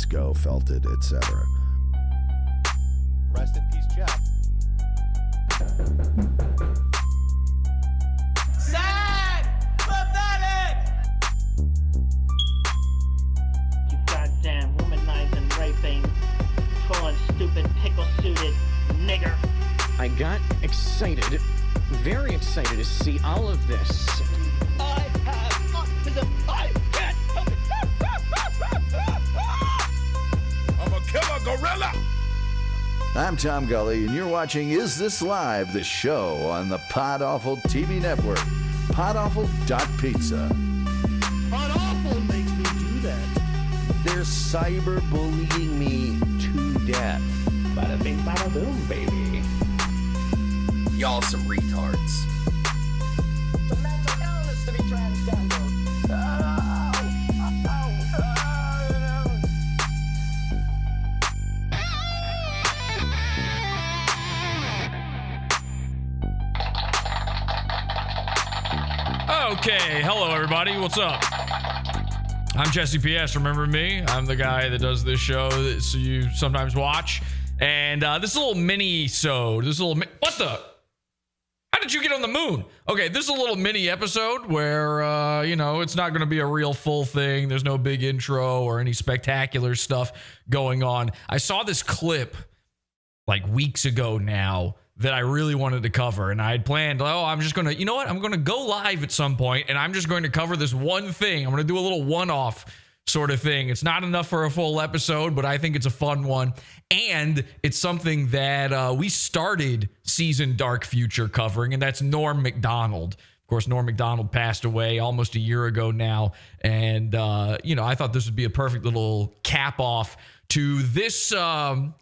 go, felt it, etc. Rest in peace, Jeff. Sad! Pathetic! You goddamn womanizing, raping, trolling, stupid, pickle-suited nigger. I got excited, very excited to see all of this. I have autism. I can't help it. I'm a killer gorilla. I'm Tom Gully, and you're watching Is This Live, the show on the Pod Awful TV network. PodAwful.pizza. Pod Awful makes me do that. They're cyberbullying me to death. Bada bing, bada boom, baby. Y'all some retards. It's a mental illness to be transgender. Okay, hello everybody, what's up? I'm Jesse PS, remember me? I'm the guy that does this show that you sometimes watch. And this little mini-sode, what the? How did you get on the moon? Okay, this is a little mini episode where, it's not going to be a real full thing. There's no big intro or any spectacular stuff going on. I saw this clip like weeks ago now that I really wanted to cover, and I had planned, I'm just going to, I'm going to go live at some point, and I'm just going to cover this one thing. I'm going to do a little one-off sort of thing. It's not enough for a full episode, but I think it's a fun one, and it's something that we started Season Dark Future covering, and that's Norm Macdonald. Of course, Norm Macdonald passed away almost a year ago now, and, I thought this would be a perfect little cap-off to this, I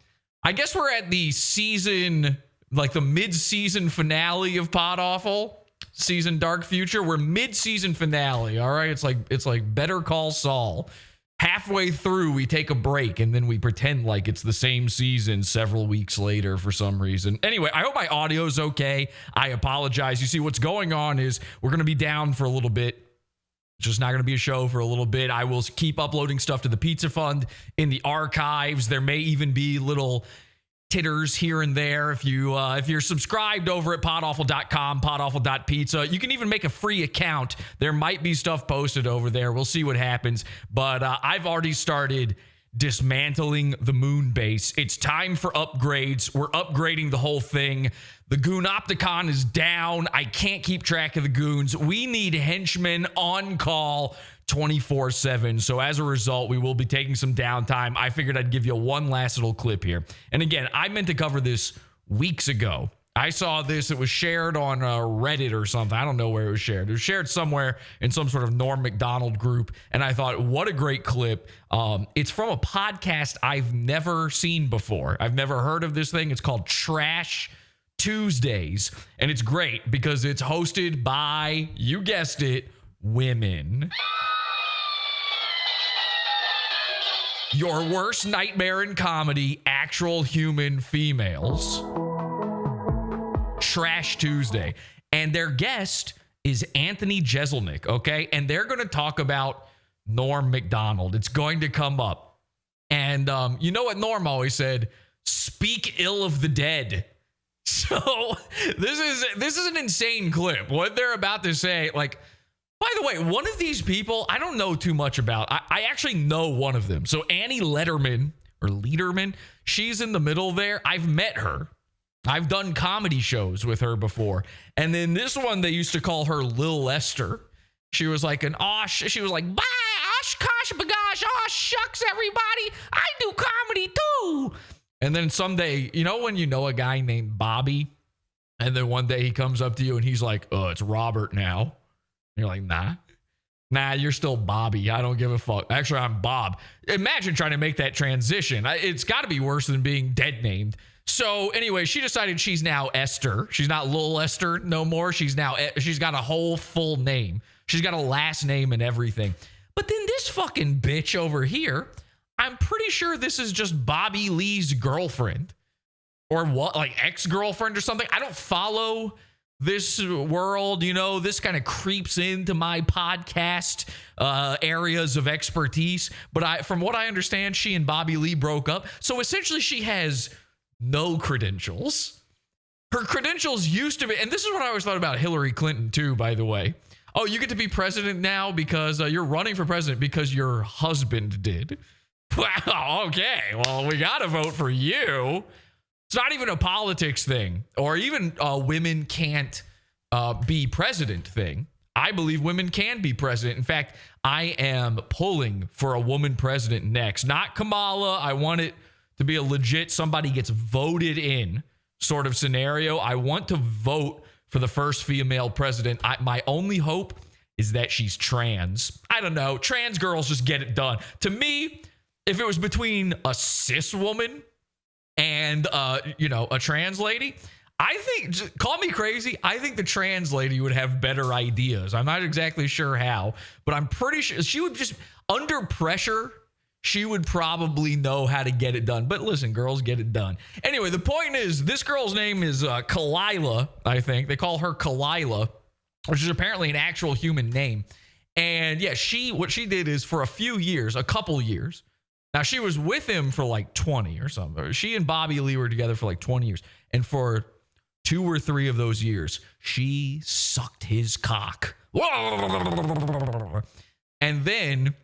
guess we're at the season, like the mid-season finale of Pod Awful, Season Dark Future. We're mid-season finale, all right? It's like Better Call Saul. Halfway through, we take a break, and then we pretend like it's the same season several weeks later for some reason. Anyway, I hope my audio's okay. I apologize. You see, what's going on is we're going to be down for a little bit. It's just not going to be a show for a little bit. I will keep uploading stuff to the Pizza Fund in the archives. There may even be little titters here and there if you're subscribed over at podawful.com, podawful.pizza. You can even make a free account. There might be stuff posted over there. We'll see what happens. But I've already started dismantling the moon base. It's time for upgrades. We're upgrading the whole thing. The Goonopticon is down. I can't keep track of the goons. We need henchmen on call 24/7. So as a result, we will be taking some downtime. I figured I'd give you one last little clip here. And again, I meant to cover this weeks ago. I saw this. It was shared on Reddit or something. I don't know where it was shared. It was shared somewhere in some sort of Norm Macdonald group. And I thought, what a great clip. It's from a podcast I've never seen before. I've never heard of this thing. It's called Trash Tuesdays. And it's great because it's hosted by, you guessed it, women. Your worst nightmare in comedy, actual human females. Trash Tuesday. And their guest is Anthony Jeselnik, okay? And they're going to talk about Norm Macdonald. It's going to come up. And you know what Norm always said? Speak ill of the dead. So this is an insane clip. What they're about to say, like, by the way, one of these people, I don't know too much about. I actually know one of them. So Annie Lederman, or Lederman, she's in the middle there. I've met her. I've done comedy shows with her before. And then this one, they used to call her Lil Esther. She was like she was like, bye, osh, gosh, bagosh, oh, shucks, everybody. I do comedy too. And then someday, when you know a guy named Bobby, and then one day he comes up to you and he's like, oh, it's Robert now. You're like, nah, you're still Bobby. I don't give a fuck. Actually, I'm Bob. Imagine trying to make that transition. It's got to be worse than being dead named. So anyway, she decided she's now Esther. She's not Lil Esther no more. She's got a whole full name. She's got a last name and everything. But then this fucking bitch over here, I'm pretty sure this is just Bobby Lee's girlfriend. Or what, like ex-girlfriend or something. I don't follow this world, this kind of creeps into my podcast areas of expertise. But from what I understand, she and Bobby Lee broke up. So essentially she has no credentials. Her credentials used to be, and this is what I always thought about Hillary Clinton too, by the way. Oh, you get to be president now because you're running for president because your husband did. Wow, okay. Well, we got to vote for you. It's not even a politics thing or even a women can't be president thing. I believe women can be president. In fact, I am pulling for a woman president next. Not Kamala. I want it to be a legit somebody gets voted in sort of scenario. I want to vote for the first female president. My only hope is that she's trans. I don't know. Trans girls just get it done. To me, if it was between a cis woman and a trans lady, I think, call me crazy, I think the trans lady would have better ideas. I'm not exactly sure how, but I'm pretty sure she would just, under pressure, she would probably know how to get it done. But listen, girls get it done. Anyway, the point is, this girl's name is Khalyla, I think. They call her Khalyla, which is apparently an actual human name. And yeah, what she did is for a couple years. Now, she was with him for like 20 or something. She and Bobby Lee were together for like 20 years. And for 2 or 3 of those years, she sucked his cock. And then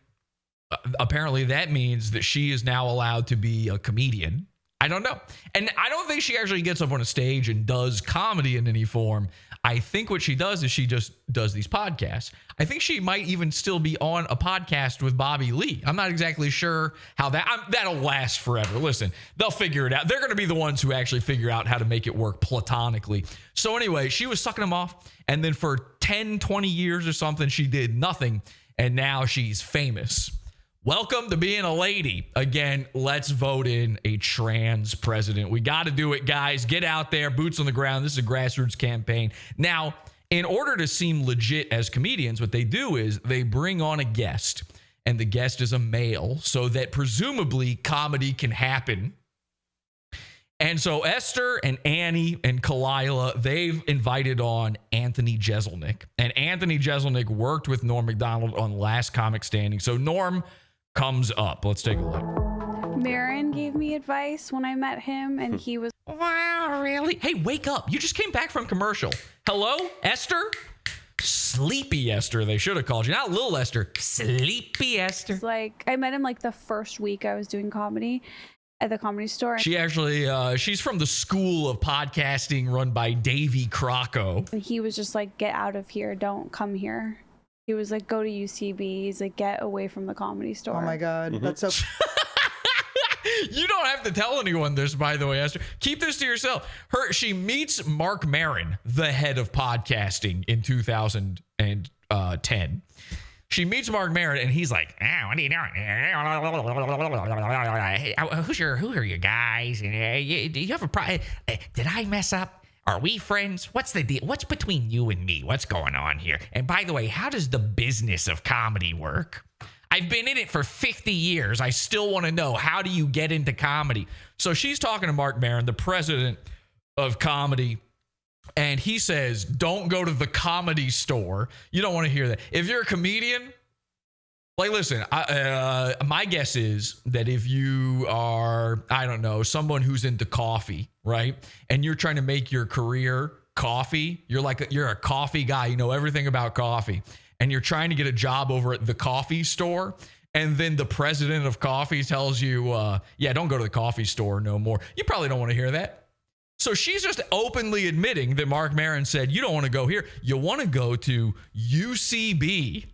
apparently that means that she is now allowed to be a comedian. I don't know. And I don't think she actually gets up on a stage and does comedy in any form. I think what she does is she just does these podcasts. I think she might even still be on a podcast with Bobby Lee. I'm not exactly sure how that'll last forever. Listen, they'll figure it out. They're going to be the ones who actually figure out how to make it work platonically. So anyway, she was sucking them off. And then for 10, 20 years or something, she did nothing. And now she's famous. Welcome to being a lady. Again, let's vote in a trans president. We got to do it, guys. Get out there, boots on the ground. This is a grassroots campaign. Now, in order to seem legit as comedians, what they do is they bring on a guest, and the guest is a male, so that presumably comedy can happen. And so Esther and Annie and Khalyla, they've invited on Anthony Jeselnik. And Anthony Jeselnik worked with Norm Macdonald on Last Comic Standing. So Norm comes up. Let's take a look. Marin gave me advice when I met him, and he was... Wow, really? Hey, wake up. You just came back from commercial. Hello, Esther? Sleepy Esther, they should have called you. Not little Esther. Sleepy Esther. like, I met him like the first week I was doing comedy at the Comedy Store. She actually, she's from the school of podcasting run by Davy Crocco. And he was just like, get out of here. Don't come here. He was like, go to UCB. He's like, get away from the Comedy Store. Oh my God. That's so... You don't have to tell anyone this, by the way, Esther. Keep this to yourself. She meets Mark Maron, the head of podcasting, in 2010. She meets Mark Maron, and he's like, what are you doing? Who are you guys? Do you have a problem? Did I mess up? Are we friends? What's the deal? What's between you and me? What's going on here? And by the way, how does the business of comedy work? I've been in it for 50 years. I still want to know, how do you get into comedy? So she's talking to Mark Maron, the president of comedy, and he says, don't go to the Comedy Store. You don't want to hear that. If you're a comedian, like, listen, my guess is that if you are, I don't know, someone who's into coffee, right? And you're trying to make your career coffee, you're a coffee guy, you know everything about coffee, and you're trying to get a job over at the Coffee Store, and then the president of coffee tells you, don't go to the Coffee Store no more. You probably don't want to hear that. So she's just openly admitting that Mark Maron said, you don't want to go here. You want to go to UCB.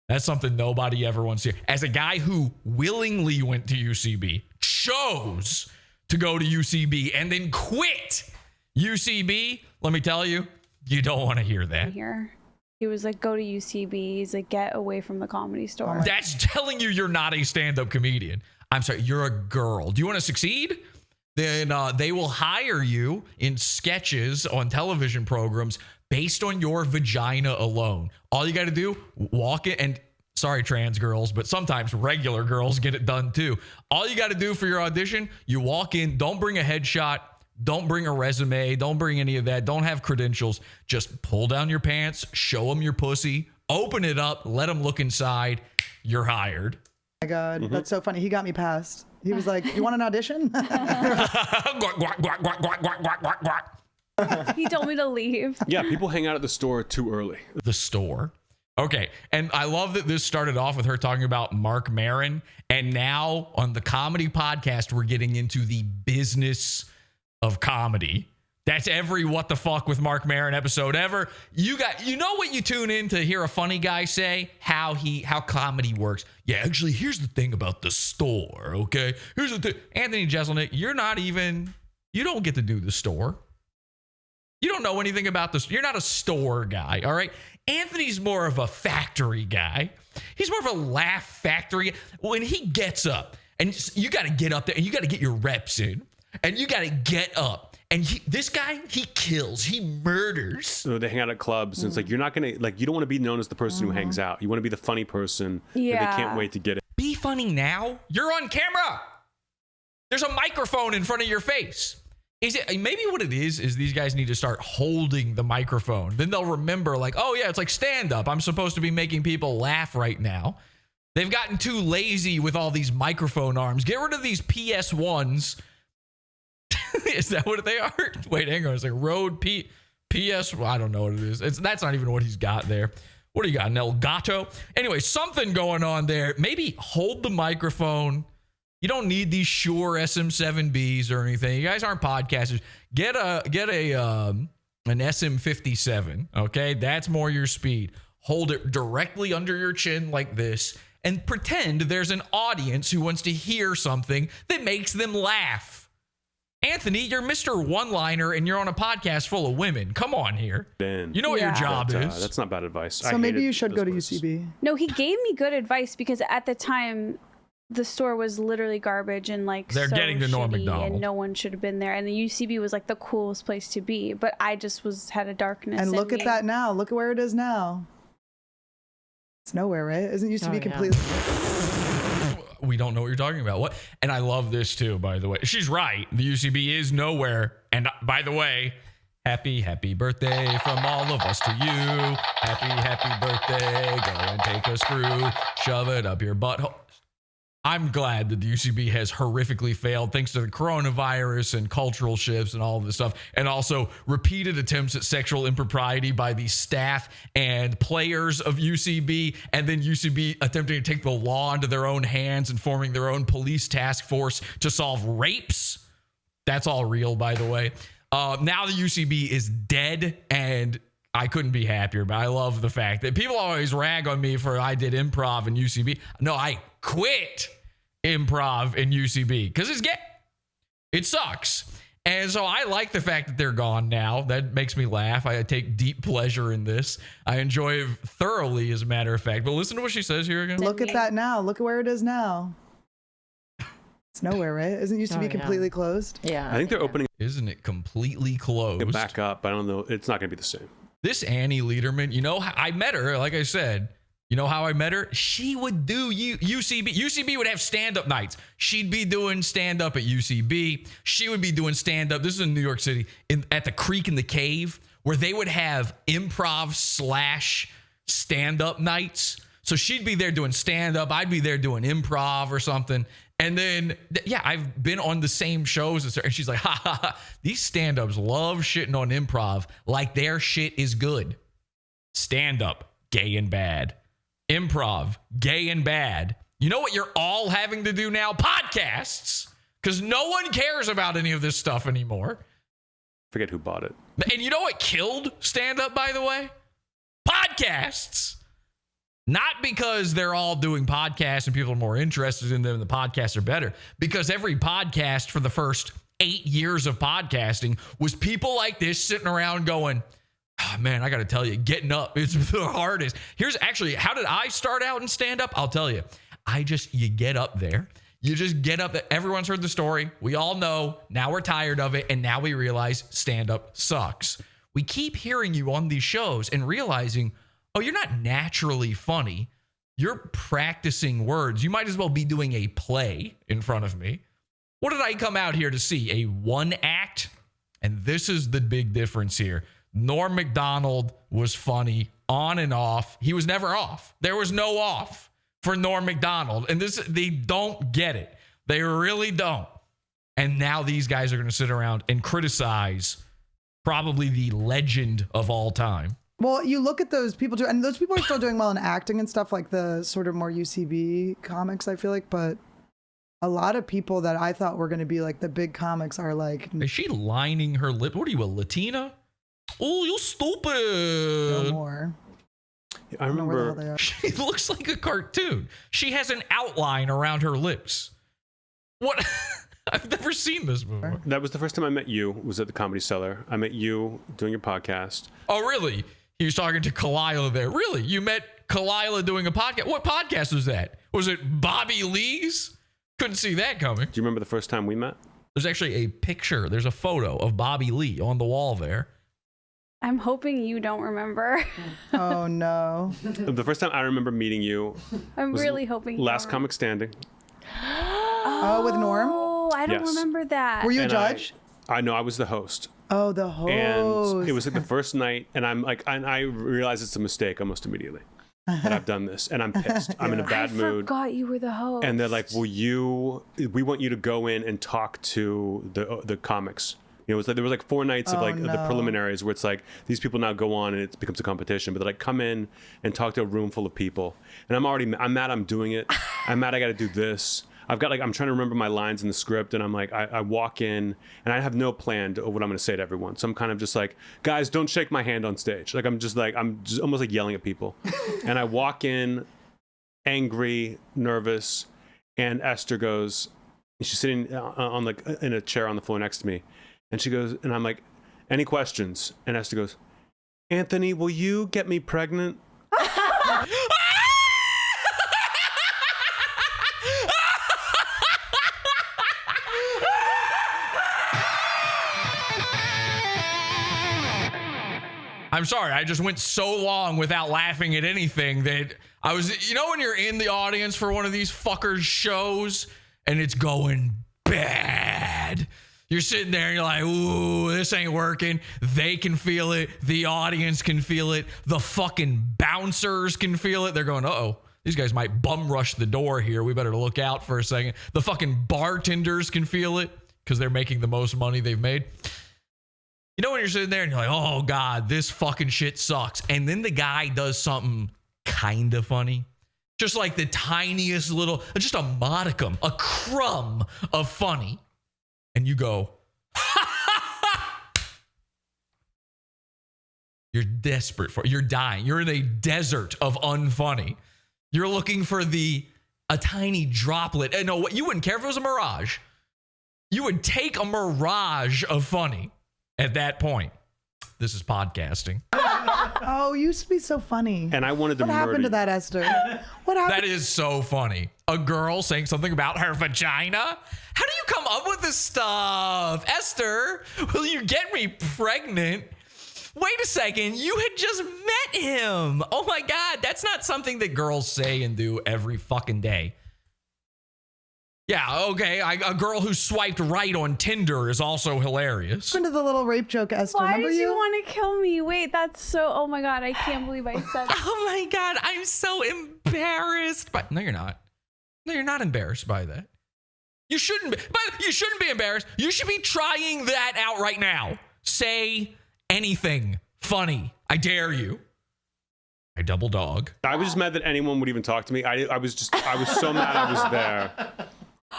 That's something nobody ever wants to hear. As a guy who willingly went to UCB, chose to go to UCB, and then quit UCB, let me tell you, you don't want to hear that. Here. He was like, go to UCB. He's like, get away from the Comedy Store. That's telling you you're not a stand-up comedian. I'm sorry, you're a girl. Do you want to succeed? Then they will hire you in sketches on television programs based on your vagina alone. All you got to do, walk in, and sorry, trans girls, but sometimes regular girls get it done too. All you got to do for your audition, you walk in, don't bring a headshot, Don't bring a resume. Don't bring any of that. Don't have credentials. Just pull down your pants, show them your pussy, open it up, let them look inside. You're hired. Oh my God, that's so funny. He got me passed. He was like, "You want an audition?" He told me to leave. Yeah, people hang out at the store too early. The store. Okay. And I love that this started off with her talking about Mark Maron. And now on the comedy podcast, we're getting into the business of comedy. That's every What the Fuck with Mark Maron episode ever. You know what you tune in to hear a funny guy say? How comedy works. Yeah, actually, here's the thing about the store, okay? Here's the thing. Anthony Jeselnik, you don't get to do the store. You don't know anything about this. You're not a store guy, all right? Anthony's more of a factory guy. He's more of a laugh factory. When he gets up, and you got to get up there, and you got to get your reps in, and you got to get up. And this guy, he kills, he murders. So they hang out at clubs, and it's like, you're not going to, like, you don't want to be known as the person who hangs out. You want to be the funny person that they can't wait to get it. Be funny now. You're on camera. There's a microphone in front of your face. Maybe what it is these guys need to start holding the microphone. Then they'll remember, like, oh yeah, it's like stand-up. I'm supposed to be making people laugh right now. They've gotten too lazy with all these microphone arms. Get rid of these PS1s. Is that what they are? Wait, hang on. It's like Rode PS. Well, I don't know what it is. That's not even what he's got there. What do you got? An Elgato? Anyway, something going on there. Maybe hold the microphone. You don't need these Shure SM7Bs or anything. You guys aren't podcasters. Get an SM57. Okay, that's more your speed. Hold it directly under your chin like this, and pretend there's an audience who wants to hear something that makes them laugh. Anthony, you're Mr. One-Liner, and you're on a podcast full of women. Come on here. You know what your job is. That's not bad advice. So maybe you should go to UCB. No, he gave me good advice because at the time, the store was literally garbage and like they're getting to Norm Macdonald, and no one should have been there. And the UCB was like the coolest place to be, but I just had a darkness. And look at that now. Look at where it is now. It's nowhere, right? Isn't UCB completely? We don't know what you're talking about. What? And I love this too, by the way. She's right. The UCB is nowhere. And by the way, happy birthday from all of us to you. Happy birthday. Go and take us through. Shove it up your butthole. I'm glad that the UCB has horrifically failed thanks to the coronavirus and cultural shifts and all of this stuff, and also repeated attempts at sexual impropriety by the staff and players of UCB, and then UCB attempting to take the law into their own hands and forming their own police task force to solve rapes. That's all real, by the way. Now the UCB is dead, and I couldn't be happier, but I love the fact that people always rag on me for I did improv in UCB. No, I quit improv in UCB because it sucks. And so I like the fact that they're gone now. That makes me laugh. I take deep pleasure in this. I enjoy it thoroughly, as a matter of fact. But listen to what she says here again. Look at that now. Look at where it is now. It's nowhere, right? Isn't UCB completely closed? Yeah. I think they're opening. Isn't it completely closed? Back up. I don't know. It's not going to be the same. This Annie Lederman, I met her, like I said. You know how I met her? She would do UCB. UCB would have stand-up nights. She'd be doing stand-up at UCB. She would be doing stand-up. This is in New York City, at the Creek in the Cave, where they would have improv / stand-up nights. So she'd be there doing stand-up. I'd be there doing improv or something. And then, I've been on the same shows as her. And she's like, ha. These stand-ups love shitting on improv like their shit is good. Stand-up, gay and bad. Improv, gay and bad. You know what you're all having to do now? Podcasts. Because no one cares about any of this stuff anymore. Forget who bought it. And you know what killed stand-up, by the way? Podcasts. Not because they're all doing podcasts and people are more interested in them and the podcasts are better. Because every podcast for the first 8 years of podcasting was people like this sitting around going, oh, man, I got to tell you, getting up, it's the hardest. Here's actually, how did I start out in stand-up? I'll tell you. You get up there. You just get up. Everyone's heard the story. We all know. Now we're tired of it. And now we realize stand-up sucks. We keep hearing you on these shows and realizing, oh, you're not naturally funny. You're practicing words. You might as well be doing a play in front of me. What did I come out here to see? A one-act And this is the big difference here. Norm Macdonald was funny on and off. He was never off. There was no off for Norm Macdonald. And they don't get it. They really don't. And now these guys are going to sit around and criticize probably the legend of all time. Well, you look at those people too, and those people are still doing well in acting and stuff, like the sort of more UCB comics, I feel like. But a lot of people that I thought were going to be like the big comics are like... Is she lining her lip? What are you, a Latina? Oh, you stupid. No more. I remember. She looks like a cartoon. She has an outline around her lips. What? I've never seen this before. That was the first time I met you, was at the Comedy Cellar. I met you doing your podcast. Oh, really? He was talking to Khalyla there. Really? You met Khalyla doing a podcast? What podcast was that? Was it Bobby Lee's? Couldn't see that coming. Do you remember the first time we met? There's actually a picture. There's a photo of Bobby Lee on the wall there. I'm hoping you don't remember. Oh, no. The first time I remember meeting you I'm was really hoping you Last don't Comic Standing. Oh, with Norm? Oh, I don't Yes. remember that. Were you a And judge? I know, I was the host. Oh, the host. And it was like the first night, and I'm like, and I realized it's a mistake almost immediately that I've done this, and I'm pissed. I'm in a bad I mood. forgot you were the host. And they're like, we want you to go in and talk to the comics. You know, it's like there was like 4 nights of like the preliminaries where it's like these people now go on and it becomes a competition, but they're like, come in and talk to a room full of people. And I'm mad I'm doing it. I'm mad I got to do this. I'm trying to remember my lines in the script, and I'm like, I walk in and I have no plan of what I'm going to say to everyone. So I'm kind of just like, guys, don't shake my hand on stage. Like I'm just almost like yelling at people. And I walk in angry, nervous, and Esther goes, and she's sitting on like in a chair on the floor next to me. And she goes, and I'm like, any questions? And Esther goes, Anthony, will you get me pregnant? I'm sorry, I just went so long without laughing at anything that I was, you know, when you're in the audience for one of these fuckers shows and it's going bad. You're sitting there and you're like, ooh, this ain't working. They can feel it. The audience can feel it. The fucking bouncers can feel it. They're going, uh-oh, these guys might bum rush the door here. We better look out for a second. The fucking bartenders can feel it because they're making the most money they've made. You know when you're sitting there and you're like, oh, God, this fucking shit sucks. And then the guy does something kind of funny. Just like the tiniest little, just a modicum, a crumb of funny. And you go, you're desperate for it. You're dying. You're in a desert of unfunny. You're looking for a tiny droplet. And no, you wouldn't care if it was a mirage. You would take a mirage of funny at that point. This is podcasting. Oh, you used to be so funny. And I wanted to What happened to that, Esther? What happened? That is so funny. A girl saying something about her vagina? How do you come up with this stuff? Esther, will you get me pregnant? Wait a second. You had just met him. Oh my God. That's not something that girls say and do every fucking day. Yeah, okay. A girl who swiped right on Tinder is also hilarious. Into the little rape joke, Esther. Why Remember did you want to kill me? Wait, that's so, oh my God, I can't believe I said that. Oh my God, I'm so embarrassed. No, you're not. No, you're not embarrassed by that. You shouldn't be. But you shouldn't be embarrassed. You should be trying that out right now. Say anything funny. I dare you. I double dog. I was just mad that anyone would even talk to me. I was so mad I was there.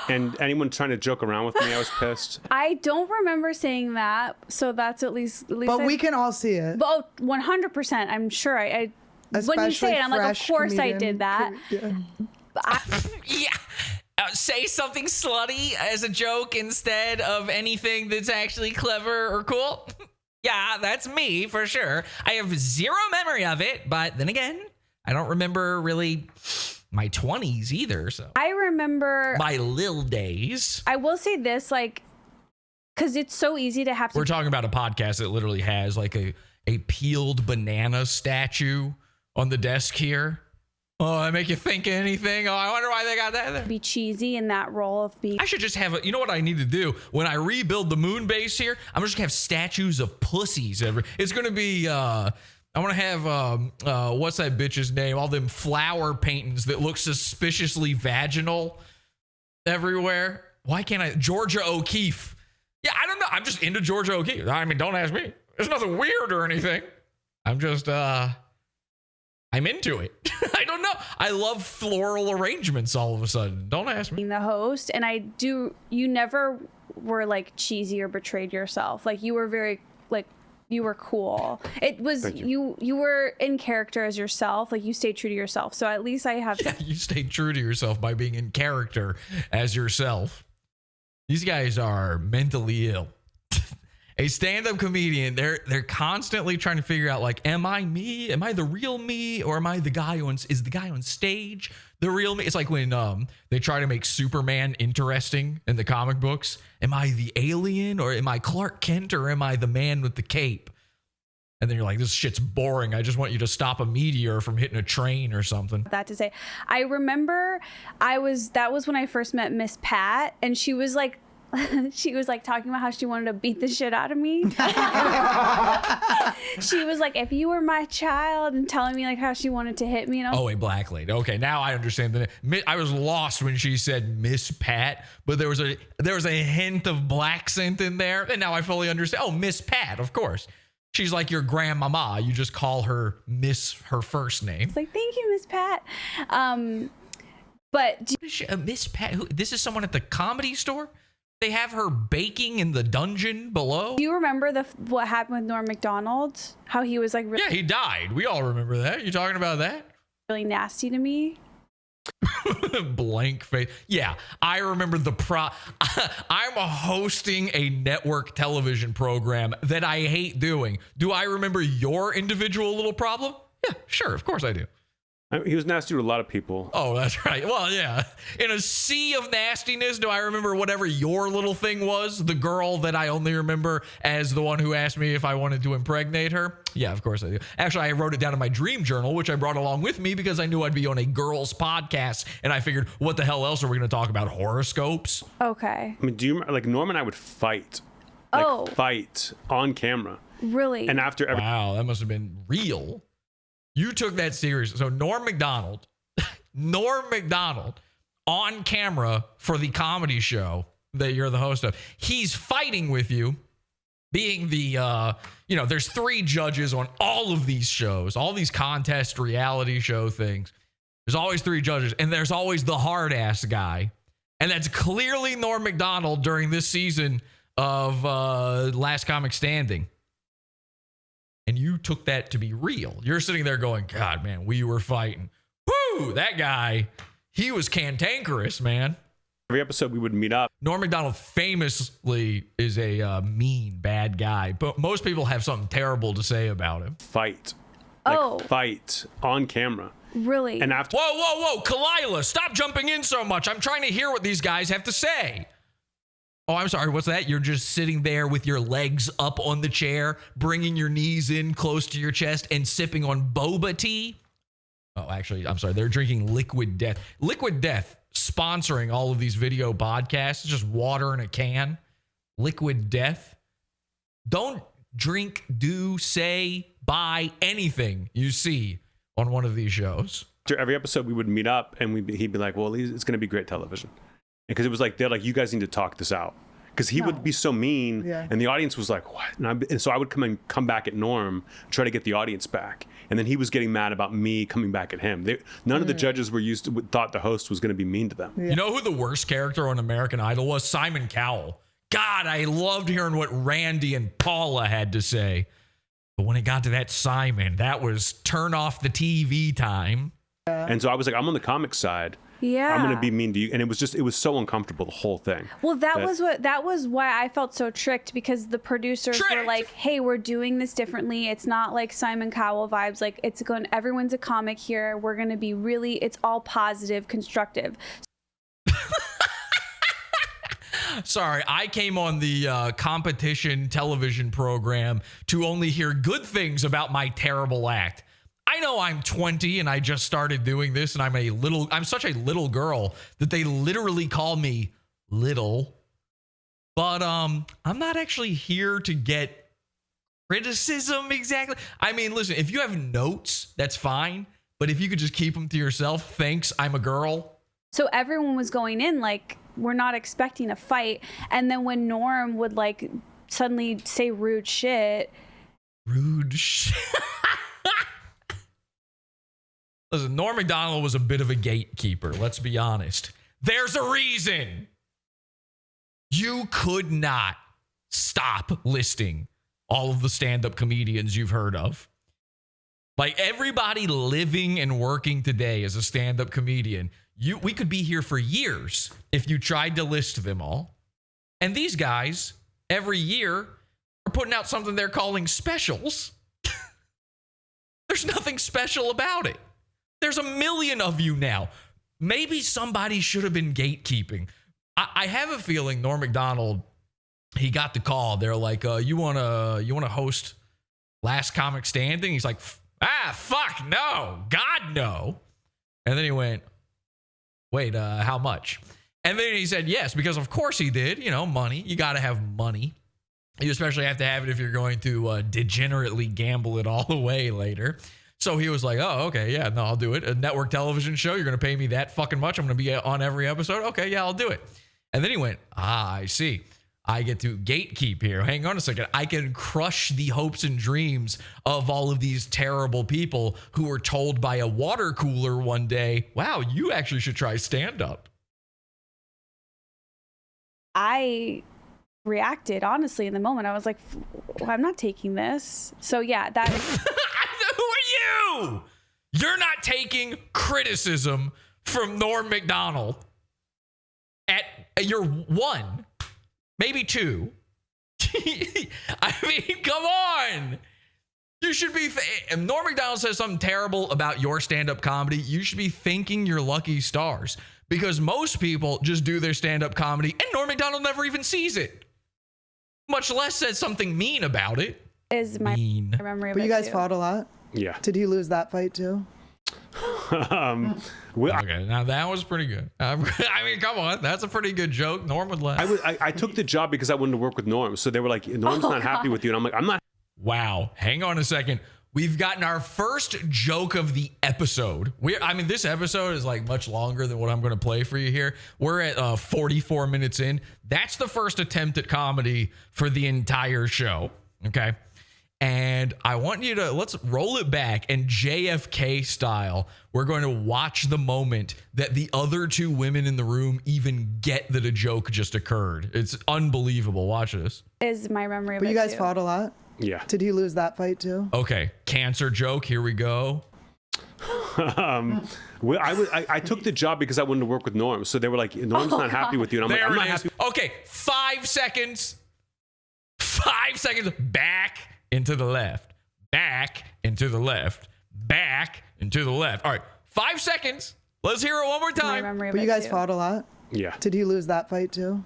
And anyone trying to joke around with me, I was pissed. I don't remember saying that, so that's at least. But we can all see it. But 100%, I'm sure. I when you say it, I'm like, of course I did that. Yeah. Say something slutty as a joke instead of anything that's actually clever or cool. Yeah, that's me for sure. I have zero memory of it, but then again, I don't remember really my 20s either. So I remember my lil days. I will say this, like, because it's so easy to have to. We're talking about a podcast that literally has like a peeled banana statue on the desk here. Oh, I make you think of anything? Oh, I wonder why they got that there. Be cheesy in that role of being. I should just have you know what I need to do? When I rebuild the moon base here, I'm just gonna have statues of pussies it's gonna be I want to have what's that bitch's name? All them flower paintings that look suspiciously vaginal everywhere. Why can't I? Georgia O'Keeffe. Yeah, I don't know. I'm just into Georgia O'Keeffe. I mean, don't ask me. There's nothing weird or anything. I'm just I'm into it. I don't know. I love floral arrangements all of a sudden. Don't ask me. Being the host, and you never were like cheesy or betrayed yourself. Like you were very like you were cool. It was you were in character as yourself. Like you stayed true to yourself. So at least I have. Yeah, you stayed true to yourself by being in character as yourself. These guys are mentally ill. A stand-up comedian, they're constantly trying to figure out, like, am I me? Am I the real me? Or am I the guy is the guy on stage the real me? It's like when they try to make Superman interesting in the comic books. Am I the alien? Or am I Clark Kent? Or am I the man with the cape? And then you're like, this shit's boring. I just want you to stop a meteor from hitting a train or something. That to say, I remember that was when I first met Miss Pat, and she was like talking about how she wanted to beat the shit out of me. She was like, if you were my child, and telling me like how she wanted to hit me. And a black lady. Okay, now I understand. I was lost when she said Miss Pat, but there was a hint of black scent in there, and now I fully understand. Oh, Miss Pat, of course. She's like your grandmama. You just call her Miss her first name. It's like, thank you, Miss Pat. But Miss Pat, this is someone at the Comedy Store? They have her baking in the dungeon below. Do you remember what happened with Norm Macdonald? How he was like, yeah, he died. We all remember that. You talking about that? Really nasty to me. Blank face. Yeah, I remember I'm hosting a network television program that I hate doing. Do I remember your individual little problem? Yeah, sure. Of course I do. He was nasty to a lot of people. Oh, that's right. Well, yeah. In a sea of nastiness, do I remember whatever your little thing was? The girl that I only remember as the one who asked me if I wanted to impregnate her? Yeah, of course I do. Actually, I wrote it down in my dream journal, which I brought along with me because I knew I'd be on a girls' podcast. And I figured, what the hell else are we going to talk about? Horoscopes? Okay. I mean, do you remember, like, Norm and I would fight. Fight on camera. Really? And after wow, that must have been real. You took that serious. So Norm Macdonald on camera for the comedy show that you're the host of, he's fighting with you, being the, there's 3 judges on all of these shows, all these contest reality show things. There's always 3 judges, and there's always the hard ass guy. And that's clearly Norm Macdonald during this season of Last Comic Standing. And you took that to be real. You're sitting there going, God, man, we were fighting. Whoo, that guy, he was cantankerous, man. Every episode we would meet up. Norm Macdonald famously is a mean, bad guy, but most people have something terrible to say about him. Fight on camera. Really? And after. Whoa, Khalyla, stop jumping in so much. I'm trying to hear what these guys have to say. Oh, I'm sorry. What's that? You're just sitting there with your legs up on the chair, bringing your knees in close to your chest and sipping on boba tea. Oh, actually, I'm sorry. They're drinking Liquid Death. Liquid Death sponsoring all of these video podcasts. It's just water in a can. Liquid Death. Don't drink, do, say, buy anything you see on one of these shows. After every episode, we would meet up and he'd be like, well, it's going to be great television. Because it was like, they're like, you guys need to talk this out. Because he would be so mean, and the audience was like, what? And so I would come back at Norm, try to get the audience back. And then he was getting mad about me coming back at him. None of the judges thought the host was going to be mean to them. Yeah. You know who the worst character on American Idol was? Simon Cowell. God, I loved hearing what Randy and Paula had to say. But when it got to that Simon, that was turn off the TV time. And so I was like, I'm on the comic side. Yeah. I'm going to be mean to you. And it was so uncomfortable, the whole thing. Well, that was why I felt so tricked, because the producers were like, hey, we're doing this differently. It's not like Simon Cowell vibes. Like, everyone's a comic here. We're going to be it's all positive, constructive. Sorry, I came on the competition television program to only hear good things about my terrible act. I I know I'm 20 and I just started doing this and I'm such a little girl that they literally call me little. But I'm not actually here to get criticism exactly. I mean, listen, if you have notes, that's fine. But if you could just keep them to yourself, thanks, I'm a girl. So everyone was going in like, we're not expecting a fight. And then when Norm would like suddenly say rude shit. Listen, Norm Macdonald was a bit of a gatekeeper. Let's be honest. There's a reason. You could not stop listing all of the stand-up comedians you've heard of. Like everybody living and working today as a stand-up comedian, we could be here for years if you tried to list them all. And these guys, every year, are putting out something they're calling specials. There's nothing special about it. There's a million of you now. Maybe somebody should have been gatekeeping. I have a feeling Norm Macdonald, he got the call. They're like, you wanna host Last Comic Standing? He's like, fuck no, God no. And then he went, wait, how much? And then he said yes, because of course he did. You know, money. You got to have money. You especially have to have it if you're going to degenerately gamble it all away later. So he was like, oh, okay, yeah, no, I'll do it. A network television show, you're going to pay me that fucking much? I'm going to be on every episode? Okay, yeah, I'll do it. And then he went, I see. I get to gatekeep here. Hang on a second. I can crush the hopes and dreams of all of these terrible people who were told by a water cooler one day, wow, you actually should try stand-up. I reacted, honestly, in the moment. I was like, I'm not taking this. So, yeah, that... Who are you? You're not taking criticism from Norm Macdonald. You're one, maybe two. I mean, come on. You should be... If Norm Macdonald says something terrible about your stand-up comedy, you should be thanking your lucky stars. Because most people just do their stand-up comedy and Norm Macdonald never even sees it. Much less says something mean about it. Is my memory of But it you guys too. fought a lot? Yeah. Did he lose that fight too? Okay, now that was pretty good. I mean, come on. That's a pretty good joke. Norm would laugh. I took the job because I wanted to work with Norm. So they were like, Norm's not happy with you. And I'm like, I'm not. Wow. Hang on a second. We've gotten our first joke of the episode. This episode is like much longer than what I'm going to play for you here. We're at 44 minutes in. That's the first attempt at comedy for the entire show. Okay. And I want you to, let's roll it back and JFK style. We're going to watch the moment that the other two women in the room even get that a joke just occurred. It's unbelievable. Watch this. Is my memory of But it you guys too. fought a lot? Yeah. Did he lose that fight too? Okay. Cancer joke. Here we go. I took the job because I wanted to work with Norm. So they were like, Norm's not happy with you. And I'm like, I'm not happy. Okay. 5 seconds. 5 seconds. Back into the left. Back into the left. Back into the left. All right. 5 seconds. Let's hear it one more My time. memory of But it you guys too. fought a lot? Yeah. Did he lose that fight too?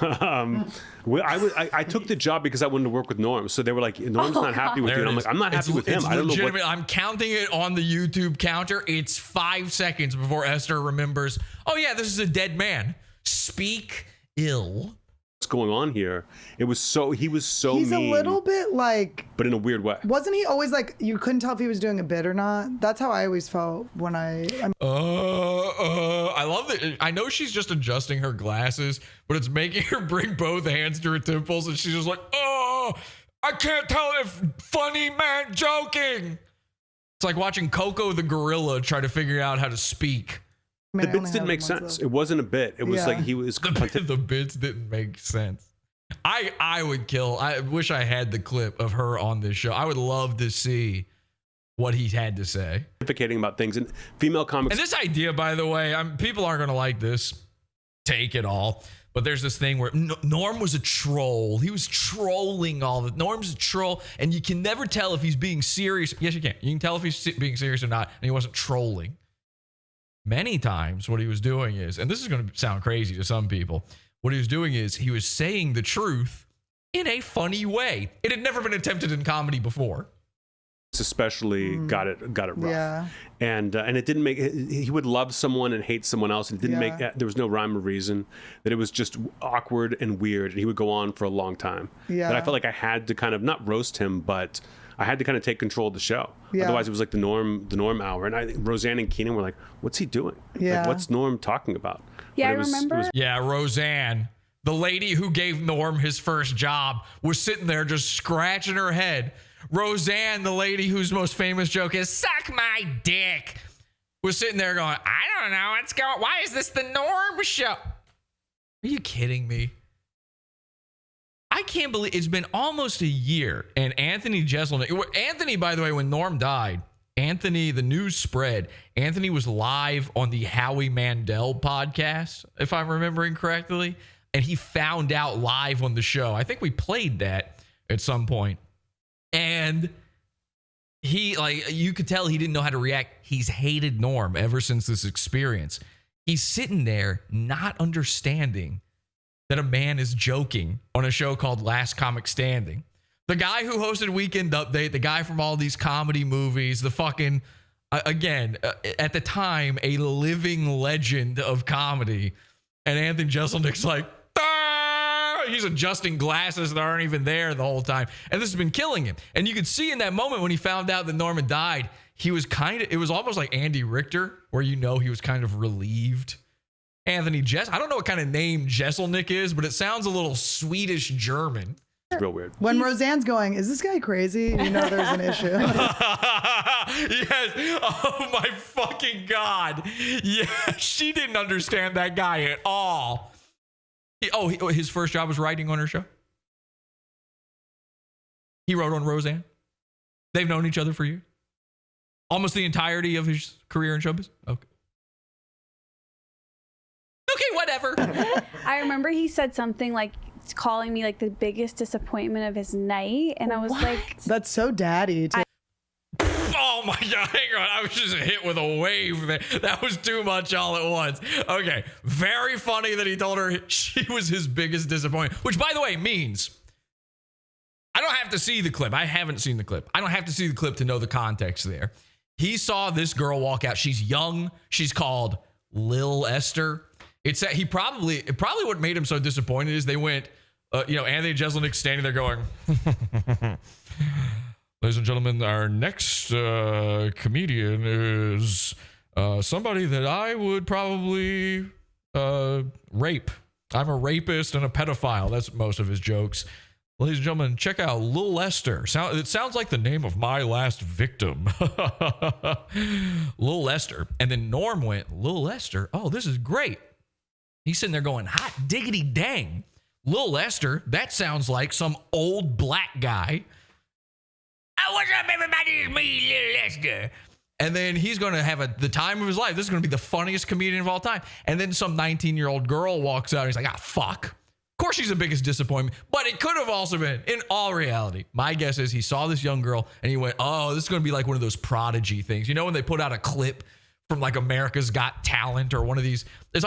I took the job because I wanted to work with Norm. So they were like, Norm's not happy with you. And I'm like, I'm not happy with him. It's I don't know legitimate. what. I'm counting it on the YouTube counter. It's 5 seconds before Esther remembers, oh yeah, this is a dead man. Speak ill. What's going on here? He was so He's mean, a little bit like, but in a weird way. wasn't he always like, you couldn't tell if he was doing a bit or not? That's how I always felt when I I love that. I know she's just adjusting her glasses, but it's making her bring both hands to her temples, and she's just like, oh, I can't tell if funny man joking. It's like watching Coco the gorilla try to figure out how to speak. I mean, The I only bits didn't have make them once sense. left. It wasn't a bit. It was Yeah. like he was. The bits didn't make sense. I would kill. I wish I had the clip of her on this show. I would love to see what he had to say. Advocating about things and female comics. And this idea, by the way, people aren't going to like this. Take it all. But there's this thing where Norm was a troll. He was trolling all the. Norm's a troll, and you can never tell if he's being serious. Yes, you can. You can tell if he's being serious or not, and he wasn't trolling. Many times, what he was doing is, and this is going to sound crazy to some people, what he was doing is he was saying the truth in a funny way. It had never been attempted in comedy before. especially got it rough. Yeah. And it didn't make, he would love someone and hate someone else. And it didn't make, there was no rhyme or reason, that it was just awkward and weird. And he would go on for a long time. Yeah. And I felt like I had to kind of not roast him, but I had to kind of take control of the show. Yeah. Otherwise it was like the Norm hour. And I think Roseanne and Keenan were like, what's he doing? Yeah. Like, what's Norm talking about? Yeah, But I remember. Yeah, Roseanne, the lady who gave Norm his first job, was sitting there just scratching her head. Roseanne, the lady whose most famous joke is "suck my dick," was sitting there going, "I don't know what's going. Why is this the Norm show?" Are you kidding me? I can't believe it's been almost a year, and Anthony Jeselnik. Anthony, by the way, when Norm died, Anthony, the news spread. Anthony was live on the Howie Mandel podcast, if I'm remembering correctly, and he found out live on the show. I think we played that at some point. And he, like, you could tell he didn't know how to react. He's hated Norm ever since this experience. He's sitting there not understanding that a man is joking on a show called Last Comic Standing. The guy who hosted Weekend Update, the guy from all these comedy movies, the fucking, again, at the time, a living legend of comedy. And Anthony Jeselnik's like, he's adjusting glasses that aren't even there the whole time. And this has been killing him. And you could see in that moment when he found out that Norman died, he was it was almost like Andy Richter, where he was kind of relieved. Anthony I don't know what kind of name Jeselnik is, but it sounds a little Swedish German. It's real weird. When Roseanne's going, is this guy crazy? You know there's an issue. Yes. Oh my fucking God. Yeah, she didn't understand that guy at all. His first job was writing on her show. He wrote on Roseanne. They've known each other for years. Almost the entirety of his career in showbiz. Okay, whatever. I remember he said something like calling me like the biggest disappointment of his night, and I was like, That's so daddy. Oh my God, hang on. I was just hit with a wave there. That was too much all at once. Okay, very funny that he told her she was his biggest disappointment, which, by the way, means I don't have to see the clip. I haven't seen the clip. I don't have to see the clip to know the context there. He saw this girl walk out. She's young. She's called Lil Esther. Probably what made him so disappointed is they went, Anthony Jeselnik standing there going, ladies and gentlemen, our next comedian is somebody that I would probably rape. I'm a rapist and a pedophile. That's most of his jokes. Ladies and gentlemen, check out Lil Esther. It sounds like the name of my last victim. Lil Esther. And then Norm went, Lil Esther? Oh, this is great. He's sitting there going, hot diggity dang. Lil Esther, that sounds like some old black guy. Oh, what's up, everybody? It's me, Lil Esther. And then he's going to have the time of his life. This is going to be the funniest comedian of all time. And then some 19-year-old girl walks out and he's like, fuck. Of course she's the biggest disappointment, but it could have also been, in all reality, my guess is he saw this young girl and he went, oh, this is going to be like one of those Prodigy things. You know when they put out a clip from like America's Got Talent or one of these, it's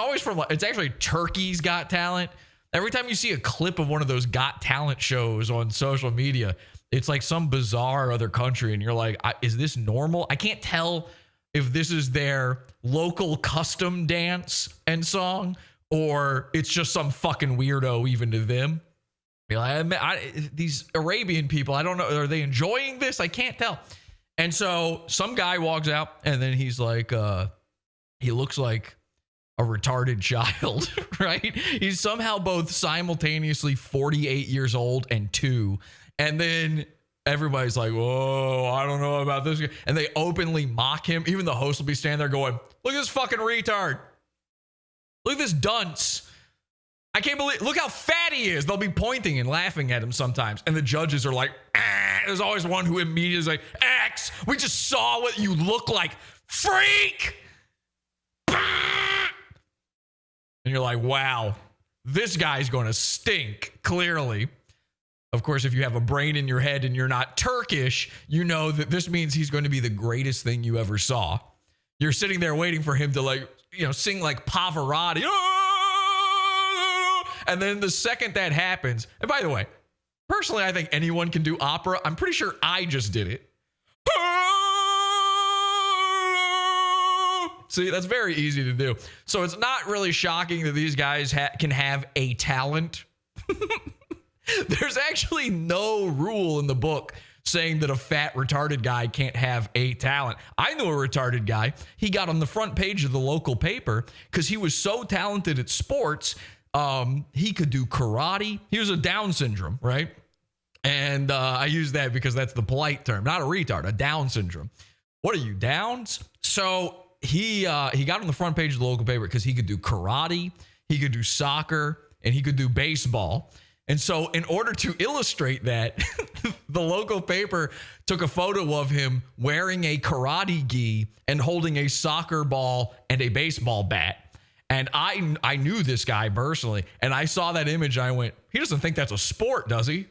actually Turkey's Got Talent. Every time you see a clip of one of those Got Talent shows on social media, it's like some bizarre other country and you're like, is this normal? I can't tell if this is their local custom dance and song or it's just some fucking weirdo even to them. These Arabian people, I don't know, are they enjoying this? I can't tell. And so some guy walks out and then he's like, he looks like a retarded child, right? He's somehow both simultaneously 48 years old and 2. And then everybody's like, whoa, I don't know about this guy. And they openly mock him. Even the host will be standing there going, look at this fucking retard. Look at this dunce. I can't believe, look how fat he is. They'll be pointing and laughing at him sometimes. And the judges are like, there's always one who immediately is like, X, we just saw what you look like. Freak. And you're like, wow, this guy's going to stink, clearly. Of course, if you have a brain in your head and you're not Turkish, you know that this means he's going to be the greatest thing you ever saw. You're sitting there waiting for him to sing like Pavarotti. And then the second that happens, and by the way, personally, I think anyone can do opera. I'm pretty sure I just did it. See, that's very easy to do. So it's not really shocking that these guys can have a talent. There's actually no rule in the book saying that a fat, retarded guy can't have a talent. I knew a retarded guy. He got on the front page of the local paper because he was so talented at sports. He could do karate. He was a Down syndrome, right? And I use that because that's the polite term, not a retard, a Down syndrome. What are you, Downs? So he got on the front page of the local paper because he could do karate, he could do soccer, and he could do baseball. And so in order to illustrate that, the local paper took a photo of him wearing a karate gi and holding a soccer ball and a baseball bat. And I knew this guy personally, and I saw that image and I went, he doesn't think that's a sport, does he?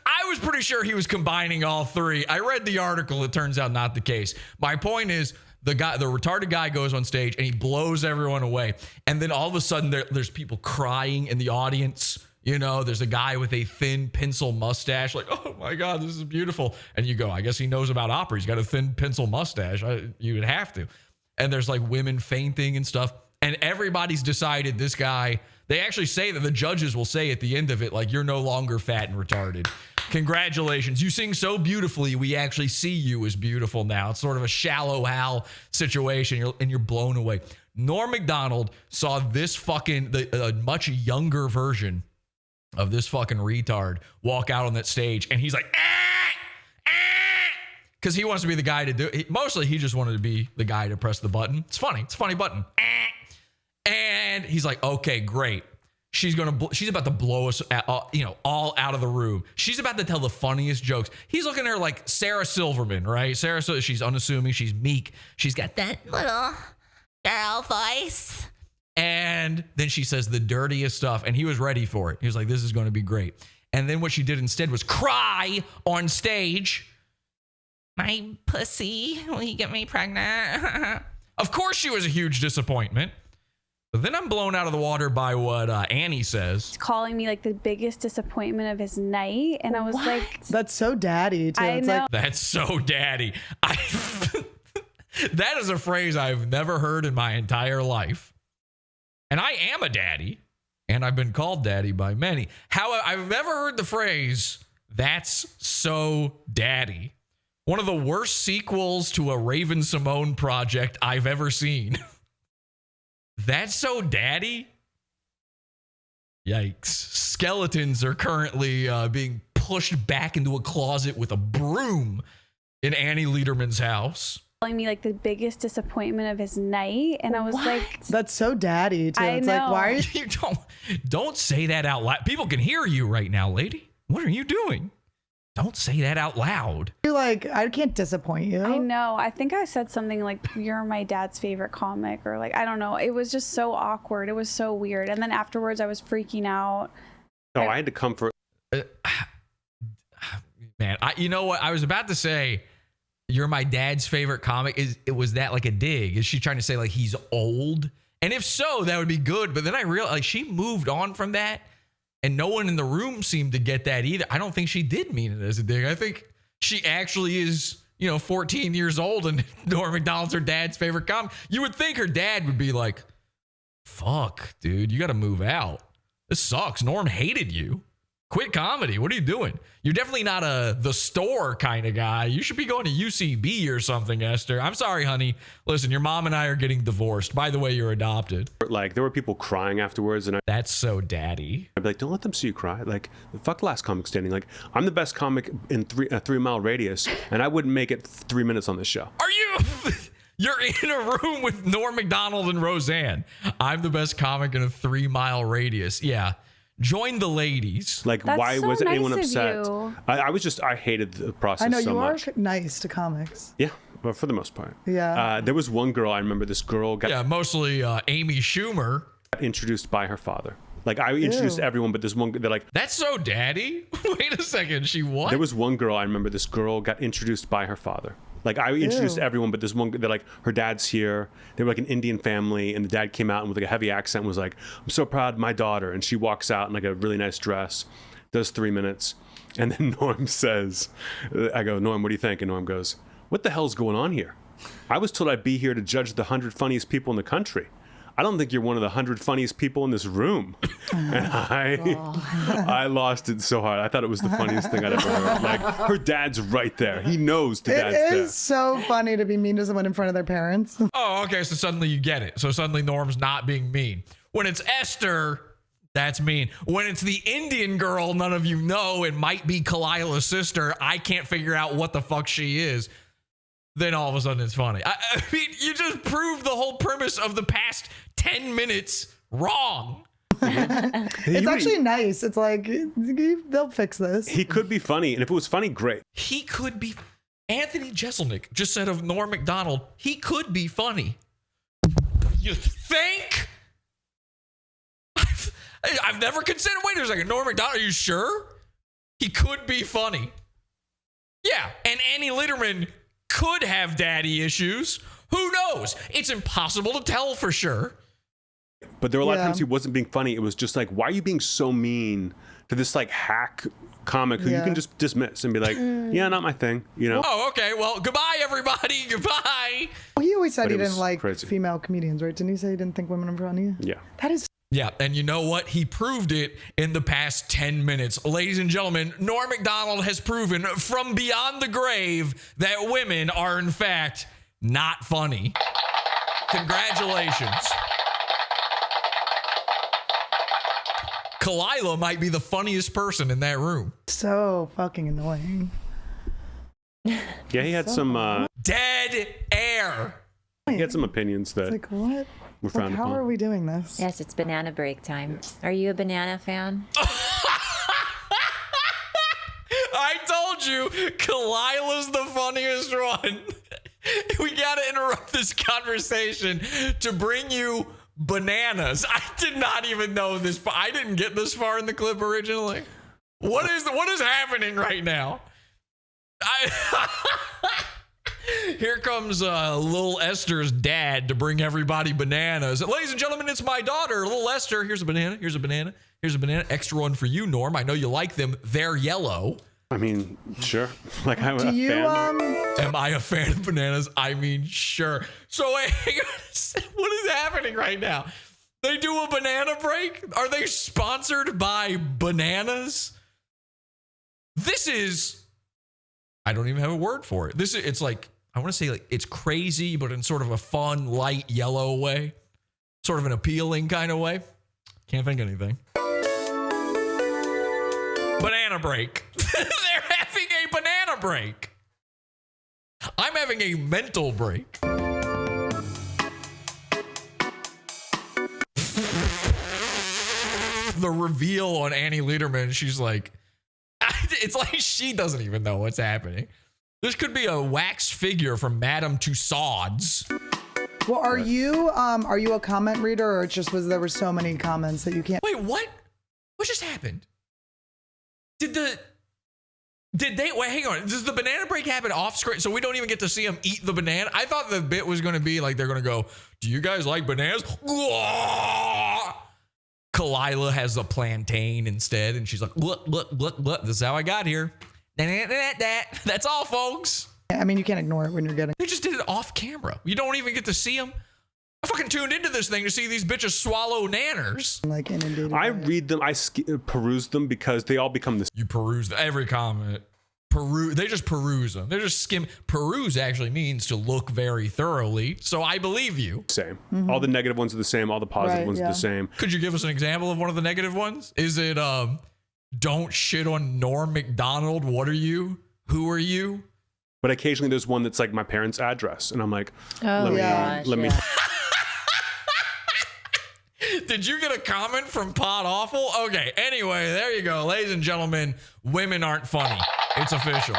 I was pretty sure he was combining all three. I read the article. It turns out not the the My point is, the retarded guy goes on stage and he blows everyone away. And then all of a sudden there's people crying in the audience. You know, there's a guy with a thin pencil mustache, like, oh my God, this is beautiful. And you go, I guess he knows about opera. He's got a thin pencil mustache. You would have to. And there's like women fainting and stuff. And everybody's decided this guy, they actually say that the judges will say at the end of it, like, you're no longer fat and retarded. Congratulations. You sing so beautifully. We actually see you as beautiful now. It's sort of a Shallow Hal situation, and you're blown away. Norm Macdonald saw this a much younger version of this fucking retard walk out on that stage, and he's like, because he wants to be the guy to do it. Mostly he just wanted to be the guy to press the button. It's funny. It's a funny button. And he's like, okay, great. She's about to blow us, all out of the room. She's about to tell the funniest jokes. He's looking at her like Sarah Silverman, right? She's unassuming. She's meek. She's got that little girl voice. And then she says the dirtiest stuff. And he was ready for it. He was like, this is going to be great. And then what she did instead was cry on stage. My pussy, will you get me pregnant? Of course she was a huge disappointment. But then I'm blown out of the water by what Annie says. He's calling me like the biggest disappointment of his night. And I was like... That's so daddy, too. I know. That's so daddy. That is a phrase I've never heard in my entire life. And I am a daddy. And I've been called daddy by many. However, I've never heard the phrase, that's so daddy. One of the worst sequels to a Raven Simone project I've ever seen. That's so daddy? Yikes. Skeletons are currently being pushed back into a closet with a broom in Annie Lederman's house. Calling me like the biggest disappointment of his night. And I was like... That's so daddy, too. It's like, why are you... Don't say that out loud. People can hear you right now, lady. What are you doing? Don't say that out loud. You're like, I can't disappoint you. I know. I think I said something like, you're my dad's favorite comic, or like, I don't know. It was just so awkward. It was so weird. And then afterwards I was freaking out. Oh, I had to comfort. Man, you know what? I was about to say, you're my dad's favorite comic. Was that like a dig? Is she trying to say like he's old? And if so, that would be good. But then I realized like she moved on from that. And no one in the room seemed to get that either. I don't think she did mean it as a dig. I think she actually is, 14 years old and Norm Macdonald's her dad's favorite comic. You would think her dad would be like, fuck, dude, you got to move out. This sucks. Norm hated you. Quit comedy. What are you doing? You're definitely not the store kind of guy. You should be going to UCB or something, Esther. I'm sorry, honey. Listen, your mom and I are getting divorced. By the way, you're adopted. Like, there were people crying afterwards, and that's so daddy. I'd be like, don't let them see you cry. Like, fuck last comic standing. Like, I'm the best comic in a 3-mile radius, and I wouldn't make it 3 minutes on this show. Are you? You're in a room with Norm Macdonald and Roseanne. I'm the best comic in a 3-mile radius. Yeah. Join the ladies. Like, that's why so was nice anyone upset? You. I hated the process so much. I know, you are nice to comics. Yeah, well, for the most part. Yeah. There was one girl, I remember this girl got... Yeah, mostly Amy Schumer. Introduced by her father. Like, I introduced everyone, but this one, they're like... That's so daddy? Wait a second, she what? There was one girl, I remember this girl got introduced by her father. Like, I introduced everyone, but this one, they're like, her dad's here. They were like an Indian family, and the dad came out and with like a heavy accent was like, I'm so proud of my daughter. And she walks out in like a really nice dress. does 3 minutes. And then Norm says, I go, Norm, what do you think? And Norm goes, what the hell's going on here? I was told I'd be here to judge the 100 funniest people in the country. I don't think you're one of the 100 funniest people in this room. And I lost it so hard. I thought it was the funniest thing I'd ever heard. Like, her dad's right there. He knows the dad's there. It is so funny to be mean to someone in front of their parents. Oh, okay. So suddenly you get it. So suddenly Norm's not being mean. When it's Esther, that's mean. When it's the Indian girl, none of you know, it might be Khalyla's sister. I can't figure out what the fuck she is. Then all of a sudden it's funny. I mean, you just proved the whole premise of the past 10 minutes wrong. It's actually nice. It's like, they'll fix this. He could be funny. And if it was funny, great. He could be. Anthony Jeselnik just said of Norm Macdonald, he could be funny. You think? I've never considered. Wait a second. Norm Macdonald, are you sure? He could be funny. Yeah. And Annie Lederman could have daddy issues. Who knows? It's impossible to tell for sure. But there were a lot of times he wasn't being funny. It was just like, why are you being so mean to this like hack comic who you can just dismiss and be like, yeah, not my thing, you know? Oh, okay. Well, goodbye, everybody. Goodbye. Well, he always said But he it was didn't like crazy. female comedians, right? Didn't he say he didn't think women are funny? Yeah. That is. Yeah, and you know what? He proved it in the past 10 minutes. Ladies and gentlemen, Norm Macdonald has proven from beyond the grave that women are, in fact, not funny. Congratulations. Khalyla might be the funniest person in that room. So fucking annoying. Yeah, he had some Dead air. he had some opinions that It's like, what? were Like, frowned how upon. are we doing this? Yes, it's banana break time. Are you a banana fan? I told you, Khalyla's the funniest one. We gotta interrupt this conversation to bring you bananas. I did not even know this. I didn't get this far in the clip originally. What is happening right now? Here comes little Esther's dad to bring everybody bananas. Ladies and gentlemen, it's my daughter, little Esther. Here's a banana. Here's a banana. Here's a banana. Extra one for you, Norm. I know you like them. They're yellow. I mean, sure. Like, I'm Do a you fan. Am I a fan of bananas? I mean, sure. So wait, what is happening right now? They do a banana break? Are they sponsored by bananas? This is, I don't even have a word for it. It's like, I want to say like, it's crazy, but in sort of a fun, light yellow way. Sort of an appealing kind of way. Can't think of anything. Banana break. They're having a banana break. I'm having a mental break. The reveal on Annie Lederman, she's like, it's like she doesn't even know what's happening. This could be a wax figure from Madame Tussauds. Well, are you a comment reader, or it just was there were so many comments that you can't? Wait, what? What just happened? Did they wait, hang on. Does the banana break happen off screen so we don't even get to see them eat the banana? I thought the bit was going to be like they're going to go, do you guys like bananas? Khalyla has a plantain instead, and she's like, look, this is how I got here. That's all, folks. I mean, you can't ignore it when you're getting. They just did it off camera. You don't even get to see them. I fucking tuned into this thing to see these bitches swallow nanners. Like inundated. I read them, I peruse them because they all become this. You peruse every comment. They just peruse them. They're just skim. Peruse actually means to look very thoroughly. So I believe you. Same. All the negative ones are the same. All the positive ones are the same. Could you give us an example of one of the negative ones? Is it don't shit on Norm Macdonald? What are you? Who are you? But occasionally there's one that's like my parents' address, and I'm like, let me. Did you get a comment from Pod Awful? Okay, anyway, there you go. Ladies and gentlemen, women aren't funny. It's official.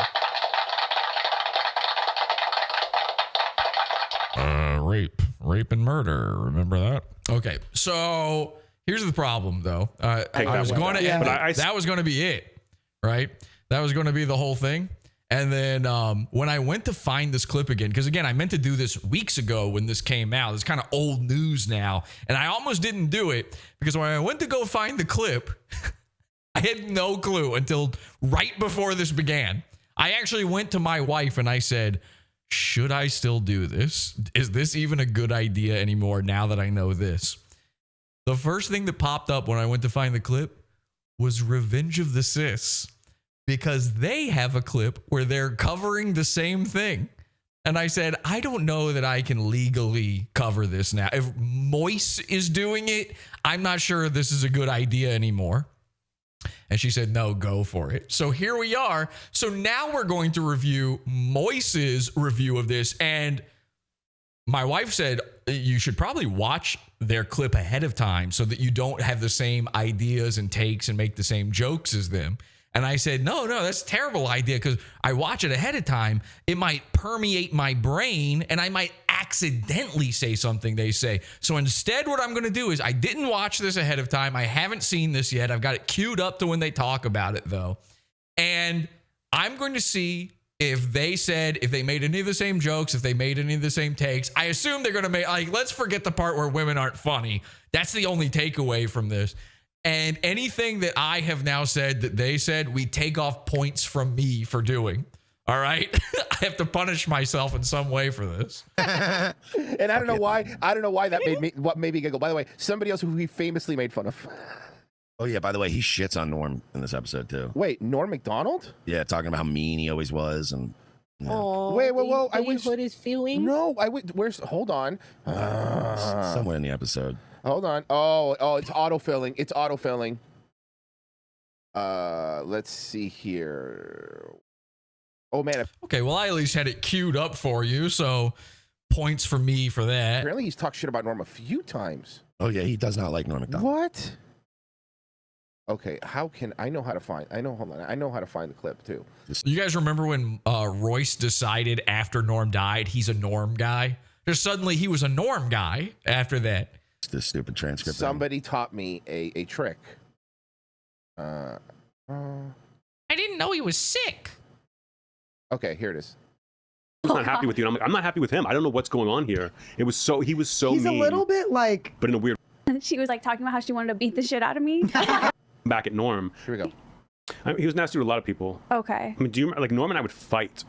Rape and murder. Remember that? Okay, so here's the problem, though. I was going to end it. That was going to be it, right? That was going to be the whole thing. And then when I went to find this clip again, because again, I meant to do this weeks ago when this came out. It's kind of old news now. And I almost didn't do it because when I went to go find the clip, I had no clue until right before this began. I actually went to my wife and I said, should I still do this? Is this even a good idea anymore now that I know this? The first thing that popped up when I went to find the clip was Revenge of the Sis, because they have a clip where they're covering the same thing. And I said, I don't know that I can legally cover this now. If Moise is doing it, I'm not sure this is a good idea anymore. And she said, no, go for it. So here we are. So now we're going to review Moise's review of this. And my wife said, you should probably watch their clip ahead of time so that you don't have the same ideas and takes and make the same jokes as them. And I said, no, that's a terrible idea, because I watch it ahead of time. It might permeate my brain and I might accidentally say something they say. So instead, what I'm going to do is, I didn't watch this ahead of time. I haven't seen this yet. I've got it queued up to when they talk about it, though. And I'm going to see if they made any of the same jokes, if they made any of the same takes. I assume they're going to make, like, let's forget the part where women aren't funny. That's the only takeaway from this. And anything that I have now said that they said, we take off points from me for doing. All right. I have to punish myself in some way for this. And I don't know why that made me giggle. By the way, somebody else who he famously made fun of. Oh yeah, by the way, he shits on Norm in this episode too. Wait, Norm Macdonald? Yeah, talking about how mean he always was, and Oh, wait, whoa! I wish hurt his feelings. No, where's? Hold on. somewhere in the episode. Hold on. Oh, it's autofilling. It's autofilling. Let's see here. Oh man. Okay, well, I at least had it queued up for you, so points for me for that. Apparently, he's talked shit about Norm a few times. Oh yeah, he does not like Norm Macdonald. What? Okay, how can I know how to find? Hold on. I know how to find the clip too. You guys remember when Royce decided after Norm died, he's a Norm guy? Just suddenly he was a Norm guy after that. This stupid transcript. Somebody taught me a trick. I didn't know he was sick. Okay, here it is. I was not happy with you. And I'm not happy with him. I don't know what's going on here. He was so He's mean. a little bit like, but in a weird. She was like talking about how she wanted to beat the shit out of me. Back at Norm. Here we go. I mean, he was nasty to a lot of people. Okay. I mean, do you remember, like, Norm and I would fight?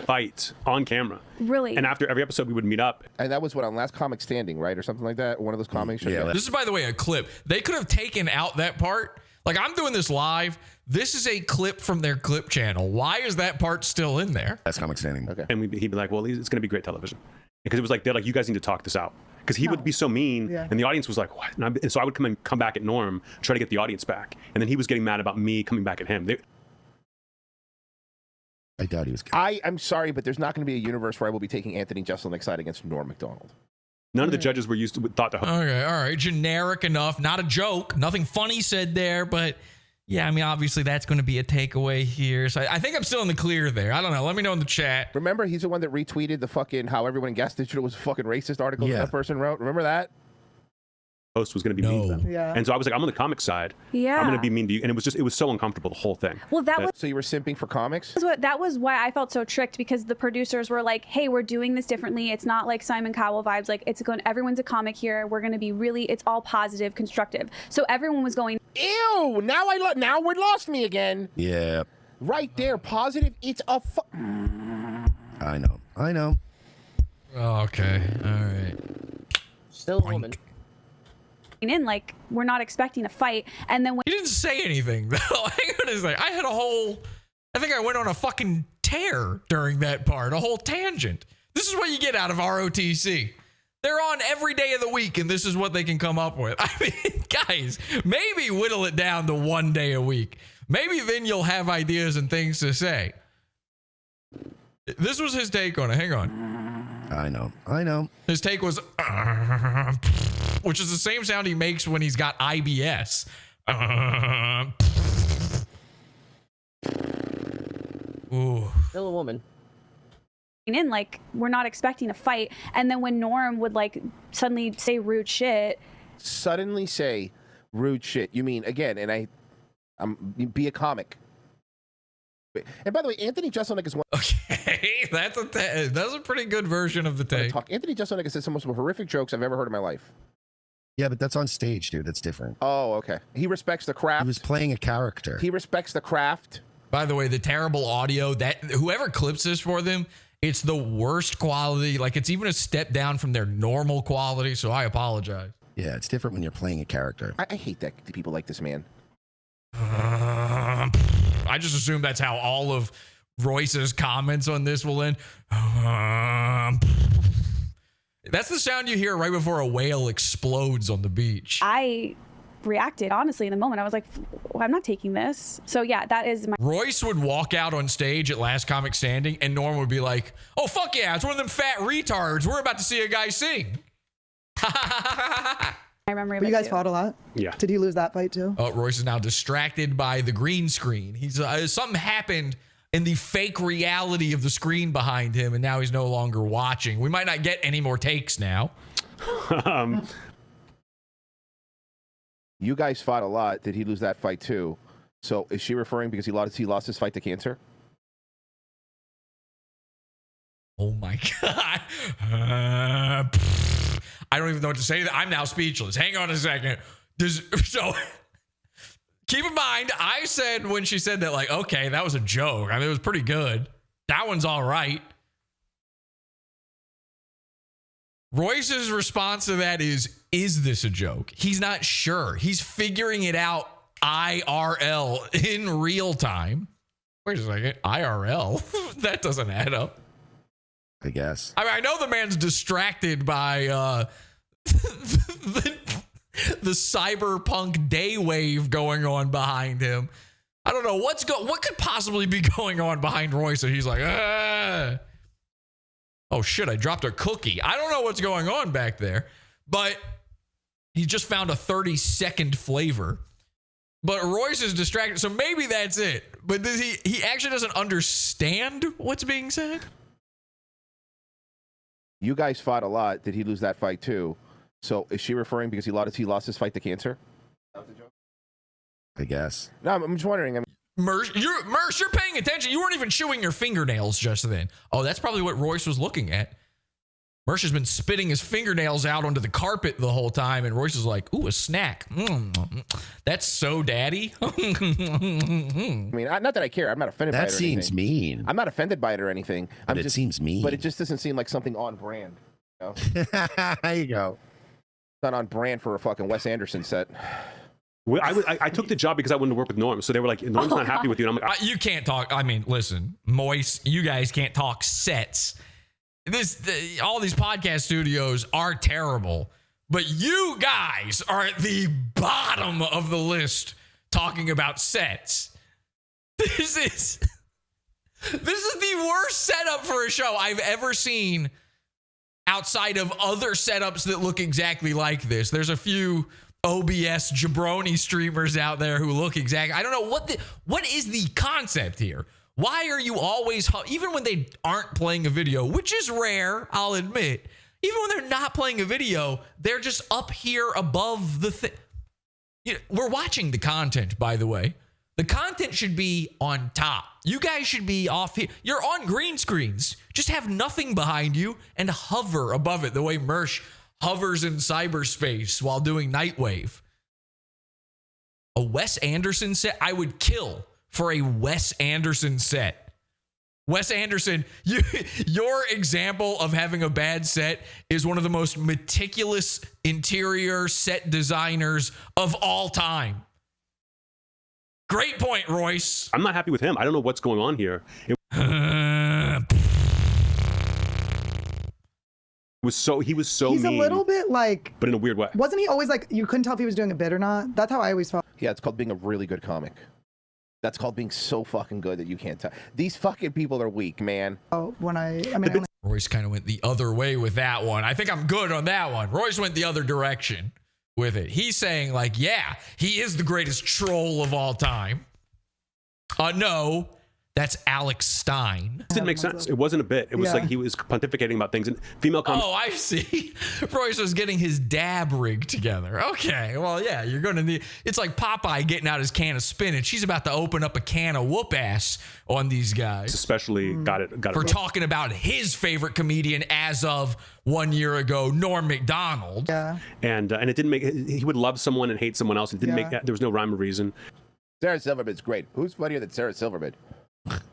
Fight on camera. Really? And after every episode, we would meet up. And that was what, on Last Comic Standing, right? Or something like that? One of those comics? Yeah. This is, by the way, a clip. They could have taken out that part. Like, I'm doing this live. This is a clip from their clip channel. Why is that part still in there? That's Comic Standing. Okay. And he'd be like, well, it's going to be great television. Because it was like, they're like, you guys need to talk this out. Because he would be so mean, and the audience was like, what? And so I would come back at Norm, try to get the audience back. And then he was getting mad about me coming back at him. I doubt he was. I'm sorry, but there's not going to be a universe where I will be taking Anthony Jeselnik's side against Norm Macdonald. None of the judges were thought to. Okay, all right, generic enough. Not a joke. Nothing funny said there, but yeah, I mean, obviously that's going to be a takeaway here. So I think I'm still in the clear there. I don't know. Let me know in the chat. Remember, he's the one that retweeted the fucking how everyone in Gas Digital was a fucking racist article that that person wrote. Remember that? Host was going to be mean to them. Yeah. And so I was like, I'm on the comic side. Yeah. I'm going to be mean to you. And it was so uncomfortable, the whole thing. Well, So you were simping for comics? That was why I felt so tricked, because the producers were like, hey, we're doing this differently. It's not like Simon Cowell vibes. Like, everyone's a comic here. We're going to be it's all positive, constructive. So everyone was going, ew, now we lost me again. Yeah. Right there, positive. It's a I know. Okay, all right. Still a woman. in like, we're not expecting a fight. And then when You didn't say anything, though. Hang on a second. I think I went on a fucking tear during that part, a whole tangent. This is what you get out of ROTC. They're on every day of the week, and this is what they can come up with. I mean, guys, maybe whittle it down to 1 day a week. Maybe then you'll have ideas and things to say. This was his take on it. Hang on. I know. His take was, which is the same sound he makes when he's got IBS. Ooh. Still a woman. in like, we're not expecting a fight. And then when Norm would like suddenly say rude shit. Suddenly say rude shit. You mean, again, and be a comic. And by the way, Anthony Jeselnik is one. Okay, that's a pretty good version of the take. Anthony Jeselnik has said some of the most horrific jokes I've ever heard in my life. Yeah, but that's on stage, dude. That's different. Oh, okay. He respects the craft. He was playing a character. He respects the craft. By the way, the terrible audio, that whoever clips this for them, it's the worst quality. Like, it's even a step down from their normal quality, so I apologize. Yeah, it's different when you're playing a character. I hate that people like this man. I just assume that's how all of Royce's comments on this will end. That's the sound you hear right before a whale explodes on the beach. I reacted honestly in the moment. I was like, well, I'm not taking this. So yeah, that is my. Royce would walk out on stage at Last Comic Standing, and Norm would be like, "Oh fuck yeah, it's one of them fat retards. We're about to see a guy sing." I remember. But you guys fought a lot. Yeah. Did he lose that fight too? Royce is now distracted by the green screen. He's something happened in the fake reality of the screen behind him, and now he's no longer watching. We might not get any more takes now. You guys fought a lot. Did he lose that fight too? So is she referring because he lost his fight to cancer? Oh my God. I don't even know what to say. I'm now speechless. Hang on a second. So keep in mind, I said when she said that, like, okay, that was a joke. I mean, it was pretty good. That one's all right. Royce's response to that is this a joke? He's not sure. He's figuring it out IRL in real time. Wait a second. IRL? That doesn't add up. I guess. I mean, I know the man's distracted by the cyberpunk day wave going on behind him. I don't know what could possibly be going on behind Royce. And he's like, oh shit, I dropped a cookie. I don't know what's going on back there, but he just found a 30-second flavor. But Royce is distracted, so maybe that's it. But he actually doesn't understand what's being said. You guys fought a lot. Did he lose that fight too? So is she referring because he lost his fight to cancer? I guess. No, I'm just wondering. Mersh, you're paying attention. You weren't even chewing your fingernails just then. Oh, that's probably what Royce was looking at. Mersh has been spitting his fingernails out onto the carpet the whole time, and Royce is like, ooh, a snack. That's so daddy. I mean, not that I care. I'm not offended by it or anything. That seems mean. I'm not offended by it or anything. It seems mean. But it just doesn't seem like something on brand. You know? There you go. It's not on brand for a fucking Wes Anderson set. Well, I took the job because I wanted to work with Norm. So they were like, Norm's not happy with you. And I'm like, you can't talk. I mean, listen, Moise, you guys can't talk sets. All these podcast studios are terrible, but you guys are at the bottom of the list talking about sets. This is the worst setup for a show I've ever seen outside of other setups that look exactly like this. There's a few OBS jabroni streamers out there who look exactly. I don't know what is the concept here. Why are you always, even when they aren't playing a video, which is rare, I'll admit, even when they're not playing a video, they're just up here above the thing. You know, we're watching the content, by the way. The content should be on top. You guys should be off here. You're on green screens. Just have nothing behind you and hover above it the way Mersh hovers in cyberspace while doing Nightwave. A Wes Anderson set, I would kill for a Wes Anderson set. Wes Anderson, your example of having a bad set is one of the most meticulous interior set designers of all time. Great point, Royce. I'm not happy with him. I don't know what's going on here. He was so He's mean, a little bit like, but in a weird way. Wasn't he always like, you couldn't tell if he was doing a bit or not? That's how I always felt. Yeah, it's called being a really good comic. That's called being so fucking good that you can't tell. These fucking people are weak, man. Oh, Royce kind of went the other way with that one. I think I'm good on that one. Royce went the other direction with it. He's saying like, yeah, he is the greatest troll of all time. No, That's Alex Stein. It didn't make sense. It wasn't a bit. It was like he was pontificating about things. And female comics. Oh, I see. Royce was getting his dab rig together. Okay, well, yeah, you're going to need. It's like Popeye getting out his can of spinach. He's about to open up a can of whoop ass on these guys. Especially got it for talking about his favorite comedian as of 1 year ago, Norm Macdonald. Yeah. And it didn't make. He would love someone and hate someone else. It didn't make. There was no rhyme or reason. Sarah Silverman's great. Who's funnier than Sarah Silverman?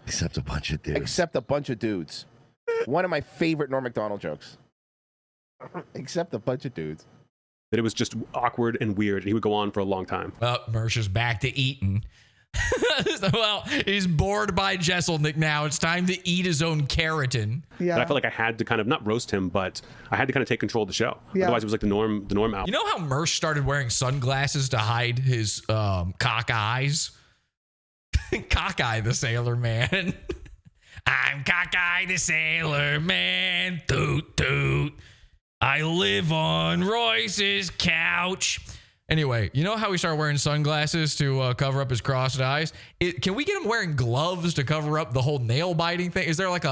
Except a bunch of dudes. Except a bunch of dudes. One of my favorite Norm Macdonald jokes. Except a bunch of dudes. That it was just awkward and weird. And he would go on for a long time. Mersh is back to eating. Well, he's bored by Jeselnik now. It's time to eat his own keratin. Yeah. But I felt like I had to kind of not roast him, but I had to kind of take control of the show. Yeah. Otherwise, it was like the norm out. You know how Mersh started wearing sunglasses to hide his cock eyes? Cockeye the Sailor Man. I'm Cockeye the Sailor Man. Toot toot. I live on Royce's couch. Anyway, you know how he started wearing sunglasses to cover up his crossed eyes? Can we get him wearing gloves to cover up the whole nail biting thing? Is there like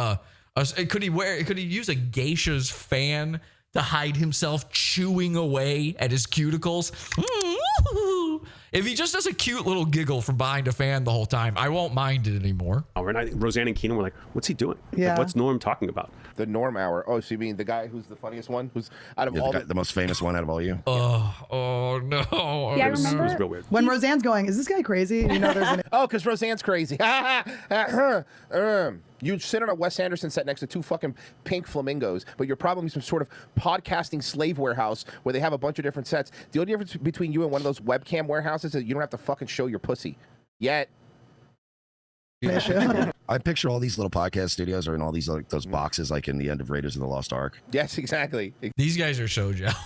could he use a geisha's fan to hide himself chewing away at his cuticles? If he just does a cute little giggle from behind a fan the whole time, I won't mind it anymore. And I think Roseanne and Keenan were like, what's he doing? Yeah. Like, what's Norm talking about? The Norm Hour. Oh, so you mean the guy who's the funniest one? Who's out of all the most famous one out of all you? Oh no. Yeah, I it was remember real weird. When Roseanne's going, is this guy crazy? You know, there's an Oh, because Roseanne's crazy. You sit on a Wes Anderson set next to two fucking pink flamingos, but you're probably some sort of podcasting slave warehouse where they have a bunch of different sets. The only difference between you and one of those webcam warehouses is that you don't have to fucking show your pussy. Yet. I picture all these little podcast studios are in all these like those boxes like in the end of Raiders of the Lost Ark. Yes, exactly. These guys are so jealous.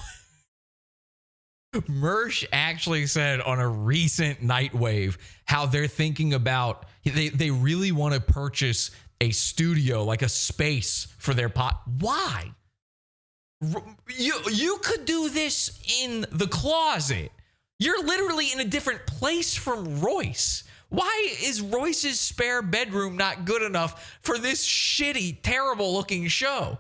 Mersh actually said on a recent Nightwave how they're thinking about they really want to purchase a studio, like a space for their pot. Why? You could do this in the closet. You're literally in a different place from Royce. Why is Royce's spare bedroom not good enough for this shitty, terrible looking show?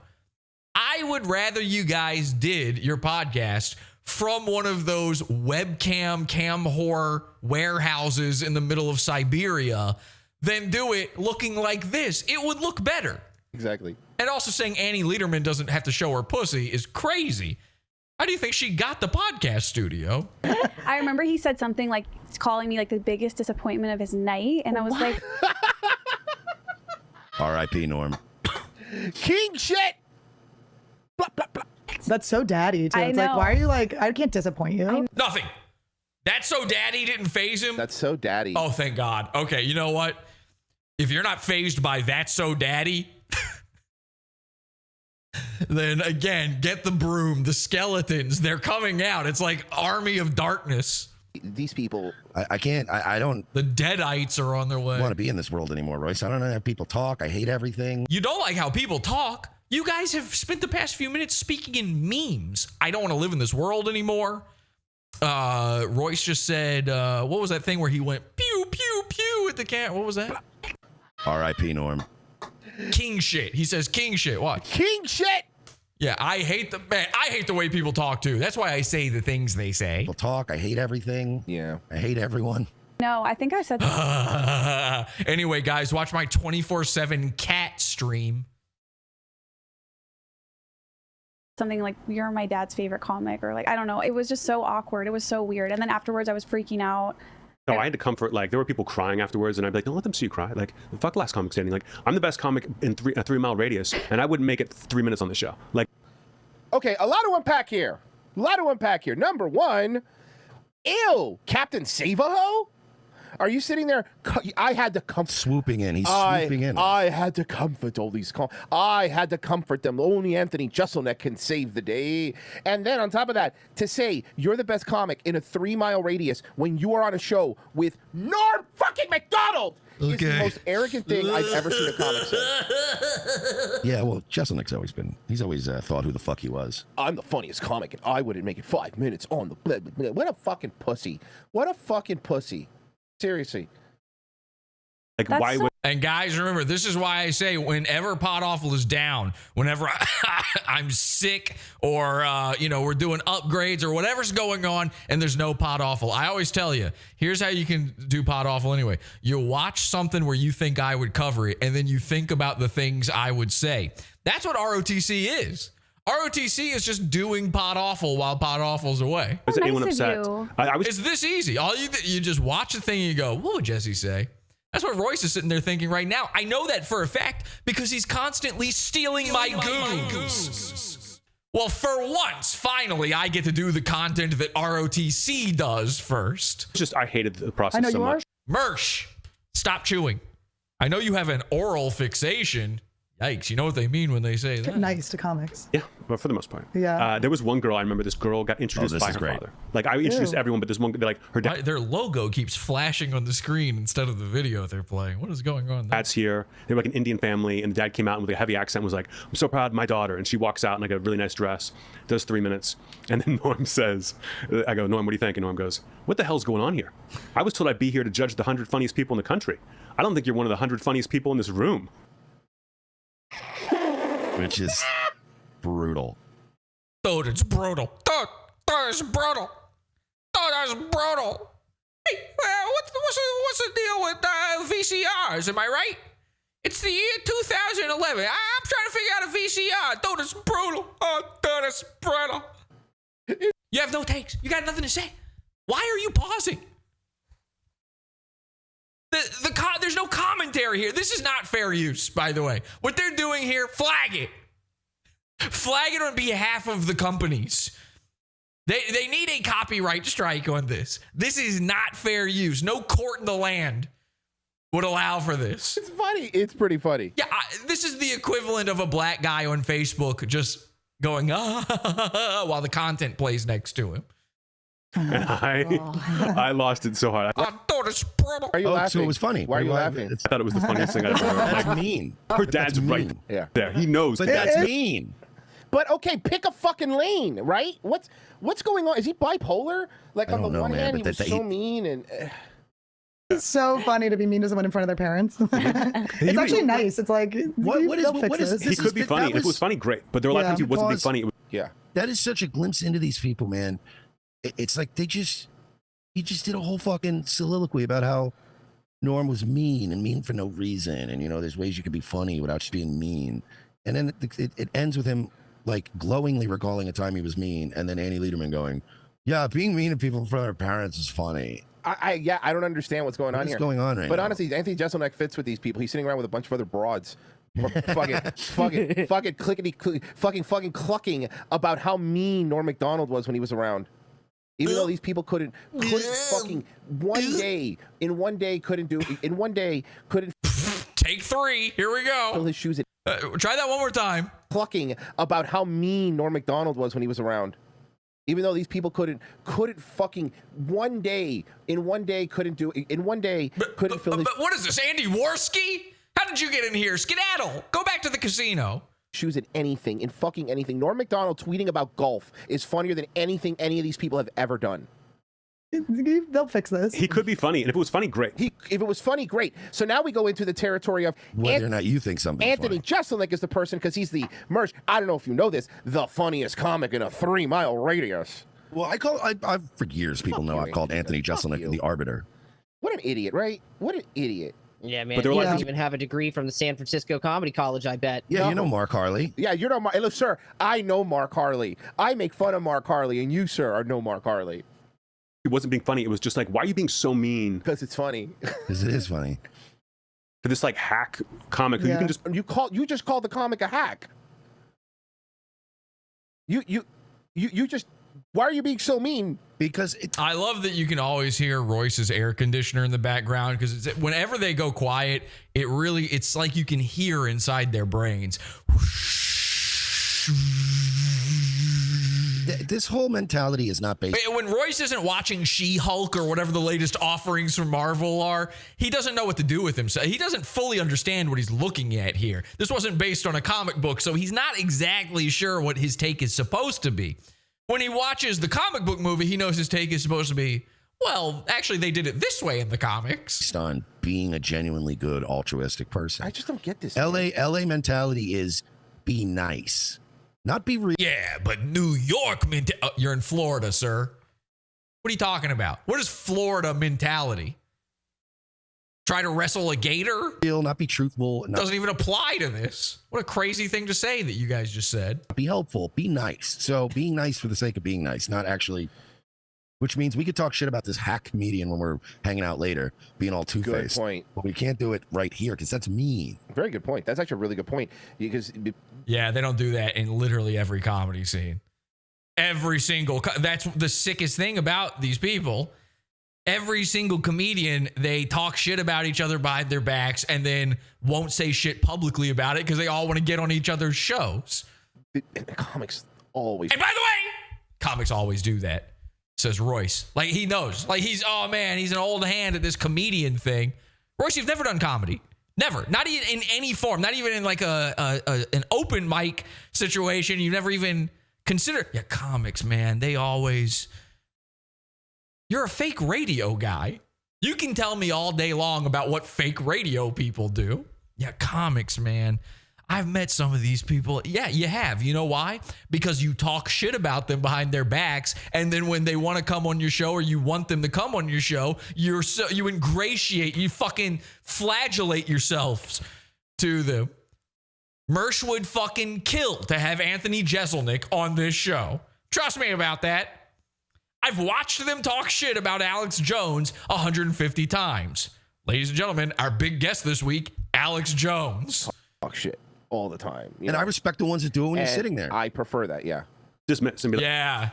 I would rather you guys did your podcast from one of those webcam cam whore warehouses in the middle of Siberia than do it looking like this. It would look better. Exactly. And also saying Annie Lederman doesn't have to show her pussy is crazy. How do you think she got the podcast studio? I remember he said something like calling me like the biggest disappointment of his night. And I was like, R.I.P. Norm. King shit. blah, blah, blah. That's so daddy too. I It's know. like, why are you like, I can't disappoint you. Nothing. That's so daddy didn't phase him. That's so daddy. Oh, thank God. Okay, you know what? If you're not phased by That's So Daddy, then again, get the broom, the skeletons, they're coming out. It's like Army of Darkness. These people. I can't, I don't. The Deadites are on their way. Want to be in this world anymore, Royce. I don't know how people talk. I hate everything. You don't like how people talk. You guys have spent the past few minutes speaking in memes. I don't want to live in this world anymore. Royce just said, what was that thing where he went pew, pew, pew at the cat? What was that? R.I.P. Norm. King shit. He says king shit. What? King shit. Yeah, I hate the way people talk too. That's why I say the things they say. People talk. I hate everything. Yeah. I hate everyone. no, I think I said that. Anyway, guys, watch my 24/7 cat stream. Something like, you're my dad's favorite comic, or like, I don't know. It was just so awkward. It was so weird. And then afterwards I was freaking out. No, I had to comfort, like, there were people crying afterwards, and I'd be like, don't let them see you cry. Like, fuck Last Comic Standing. Like, I'm the best comic in a 3-mile radius, and I wouldn't make it 3 minutes on the show. Like, okay, a lot to unpack here. Number one, ew, Captain Save-A-Ho? Are you sitting there? I had to comfort. Swooping in. He's swooping in. I had to comfort all these. I had to comfort them. Only Anthony Jeselnik can save the day. And then on top of that, to say you're the best comic in a 3-mile radius when you are on a show with Norm fucking Macdonald is the most arrogant thing I've ever seen a comic say. Yeah, well, Jeselnik's always been. He's always thought who the fuck he was. I'm the funniest comic, and I wouldn't make it 5 minutes on the. Blah, blah, blah. What a fucking pussy. What a fucking pussy. Seriously. Like, why would? And guys, remember, this is why I say whenever Pod Awful is down, whenever I'm sick or, we're doing upgrades or whatever's going on and there's no Pod Awful, I always tell you, here's how you can do Pod Awful anyway. You watch something where you think I would cover it, and then you think about the things I would say. That's what ROTC is. ROTC is just doing Pod Awful while Pod Awful's away. Is anyone upset? It's this easy. All you just watch the thing and you go, what would Jesse say? That's what Royce is sitting there thinking right now. I know that for a fact because he's constantly stealing my goons. Well, for once, finally, I get to do the content that ROTC does first. Just, I hated the process so much. Mersh, stop chewing. I know you have an oral fixation. Yikes, you know what they mean when they say that. Nice to comics. Yeah, but for the most part. Yeah. There was one girl, I remember this girl got introduced by her father. Like, I introduced everyone, but this one, like, her dad. Their logo keeps flashing on the screen instead of the video they're playing. What is going on there? Dad's here. They were like an Indian family, and the dad came out with a heavy accent and was like, I'm so proud of my daughter. And she walks out in like a really nice dress, does 3 minutes. And then Norm says, I go, Norm, what do you think? And Norm goes, what the hell's going on here? I was told I'd be here to judge the 100 funniest people in the country. I don't think you're one of the 100 funniest people in this room. Which is brutal. Dude, it's brutal. Dude, it's brutal. Dude, that's brutal. Hey, what's the deal with VCRs? Am I right? It's the year 2011. I'm trying to figure out a VCR. Dude, it's brutal. Oh, dude, it's brutal. You have no takes. You got nothing to say. Why are you pausing? There's no commentary here. This is not fair use, by the way. What they're doing here, flag it. Flag it on behalf of the companies. They need a copyright strike on this. This is not fair use. No court in the land would allow for this. It's funny. It's pretty funny. Yeah, this is the equivalent of a black guy on Facebook just going, while the content plays next to him. And I lost it so hard. Are you laughing? So it was funny. Why are you laughing? I thought it was the funniest thing I've ever heard. That's mean. Her dad's right there. He knows. But that's mean. But okay, pick a fucking lane, right? What's going on? Is he bipolar? Like on the one hand, he was so mean and. It's so funny to be mean to someone in front of their parents. It's actually nice. It's like, what is this? He could be funny. If it was funny, great. But there were a lot of times he wasn't being funny. Yeah. That is such a glimpse into these people, man. It's like he just did a whole fucking soliloquy about how Norm was mean and mean for no reason. And, there's ways you could be funny without just being mean. And then it ends with him like glowingly recalling a time he was mean. And then Annie Lederman going, yeah, being mean to people in front of their parents is funny. I don't understand what's going on here. What's going on right But now? honestly, Anthony Jeselnik fits with these people. He's sitting around with a bunch of other broads. fucking clickety, fucking clucking about how mean Norm Macdonald was when he was around. Even though these people couldn't fucking in one day couldn't Take 3. Here we go. fill his shoes. Try that one more time. Clucking about how mean Norm Macdonald was when he was around. Even though these people couldn't fucking couldn't fill his. But what is this, Andy Worski? How did you get in here? Skedaddle. Go back to the casino. Shoes at anything, in fucking anything. Norm Macdonald tweeting about golf is funnier than anything any of these people have ever done. They'll fix this. He could be funny, and if it was funny, great. If it was funny, great. So now we go into the territory of whether or not you think something. Anthony Jeselnik is the person because he's the Mersh. I don't know if you know this, the funniest comic in a 3-mile radius. Well, I've for years people know I've called Anthony Jeselnik the Arbiter. What an idiot, right? What an idiot. Yeah, man. He doesn't even have a degree from the San Francisco Comedy College, I bet. Yeah, you know Mark Harley. Yeah, you know Mark. Look, sir, I know Mark Harley. I make fun of Mark Harley, and you, sir, know Mark Harley. It wasn't being funny. It was just like, why are you being so mean? Because it's funny. Because it is funny. To this like hack comic who you can just you just called the comic a hack. You just. Why are you being so mean? Because I love that you can always hear Royce's air conditioner in the background because whenever they go quiet, it's like you can hear inside their brains. This whole mentality is not based. When Royce isn't watching She-Hulk or whatever the latest offerings from Marvel are, he doesn't know what to do with himself. He doesn't fully understand what he's looking at here. This wasn't based on a comic book, so he's not exactly sure what his take is supposed to be. When he watches the comic book movie, he knows his take is supposed to be, well, actually, they did it this way in the comics. Based on being a genuinely good altruistic person. I just don't get this. LA mentality is be nice, not be real. Yeah, but New York you're in Florida, sir. What are you talking about? What is Florida mentality? Try to wrestle a gator? Not be truthful. Doesn't even apply to this. What a crazy thing to say that you guys just said. Be helpful. Be nice. So being nice for the sake of being nice, not actually. Which means we could talk shit about this hack comedian when we're hanging out later, being all two-faced. Good point. But we can't do it right here because that's mean. Very good point. That's actually a really good point. Because yeah, they don't do that in literally every comedy scene. Every single. That's the sickest thing about these people. Every single comedian, they talk shit about each other behind their backs and then won't say shit publicly about it because they all want to get on each other's shows. And comics always. And by the way, comics always do that, says Royce. Like, he knows. Like, he's an old hand at this comedian thing. Royce, you've never done comedy. Never. Not even in any form. Not even in like an open mic situation. You never even consider. Yeah, comics, man. They always. You're a fake radio guy. You can tell me all day long about what fake radio people do. Yeah, comics, man. I've met some of these people. Yeah, you have. You know why? Because you talk shit about them behind their backs, and then when they want to come on your show or you want them to come on your show, you ingratiate, you fucking flagellate yourselves to them. Mersh would fucking kill to have Anthony Jeselnik on this show. Trust me about that. I've watched them talk shit about Alex Jones 150 times. Ladies and gentlemen, our big guest this week, Alex Jones. Talk shit all the time. And I respect the ones that do it when you're sitting there. I prefer that, yeah. Yeah.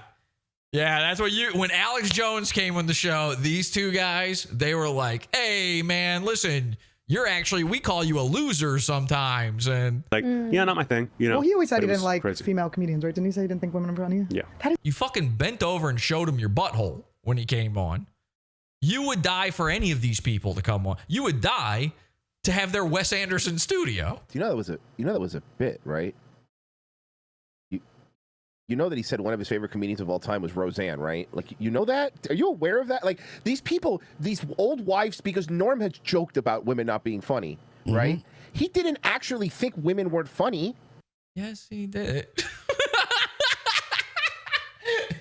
Yeah, that's what when Alex Jones came on the show, these two guys, they were like, hey, man, listen, we call you a loser sometimes. And like, yeah, not my thing. You know. Well, he always said he didn't like female comedians, right? Didn't he say he didn't think women were funny? Yeah. You fucking bent over and showed him your butthole when he came on. You would die for any of these people to come on. You would die to have their Wes Anderson studio. You know that was a bit, right? You know that he said one of his favorite comedians of all time was Roseanne, right? Like, you know that? Are you aware of that? Like, these people, these old wives, because Norm has joked about women not being funny, right? He didn't actually think women weren't funny. Yes, he did.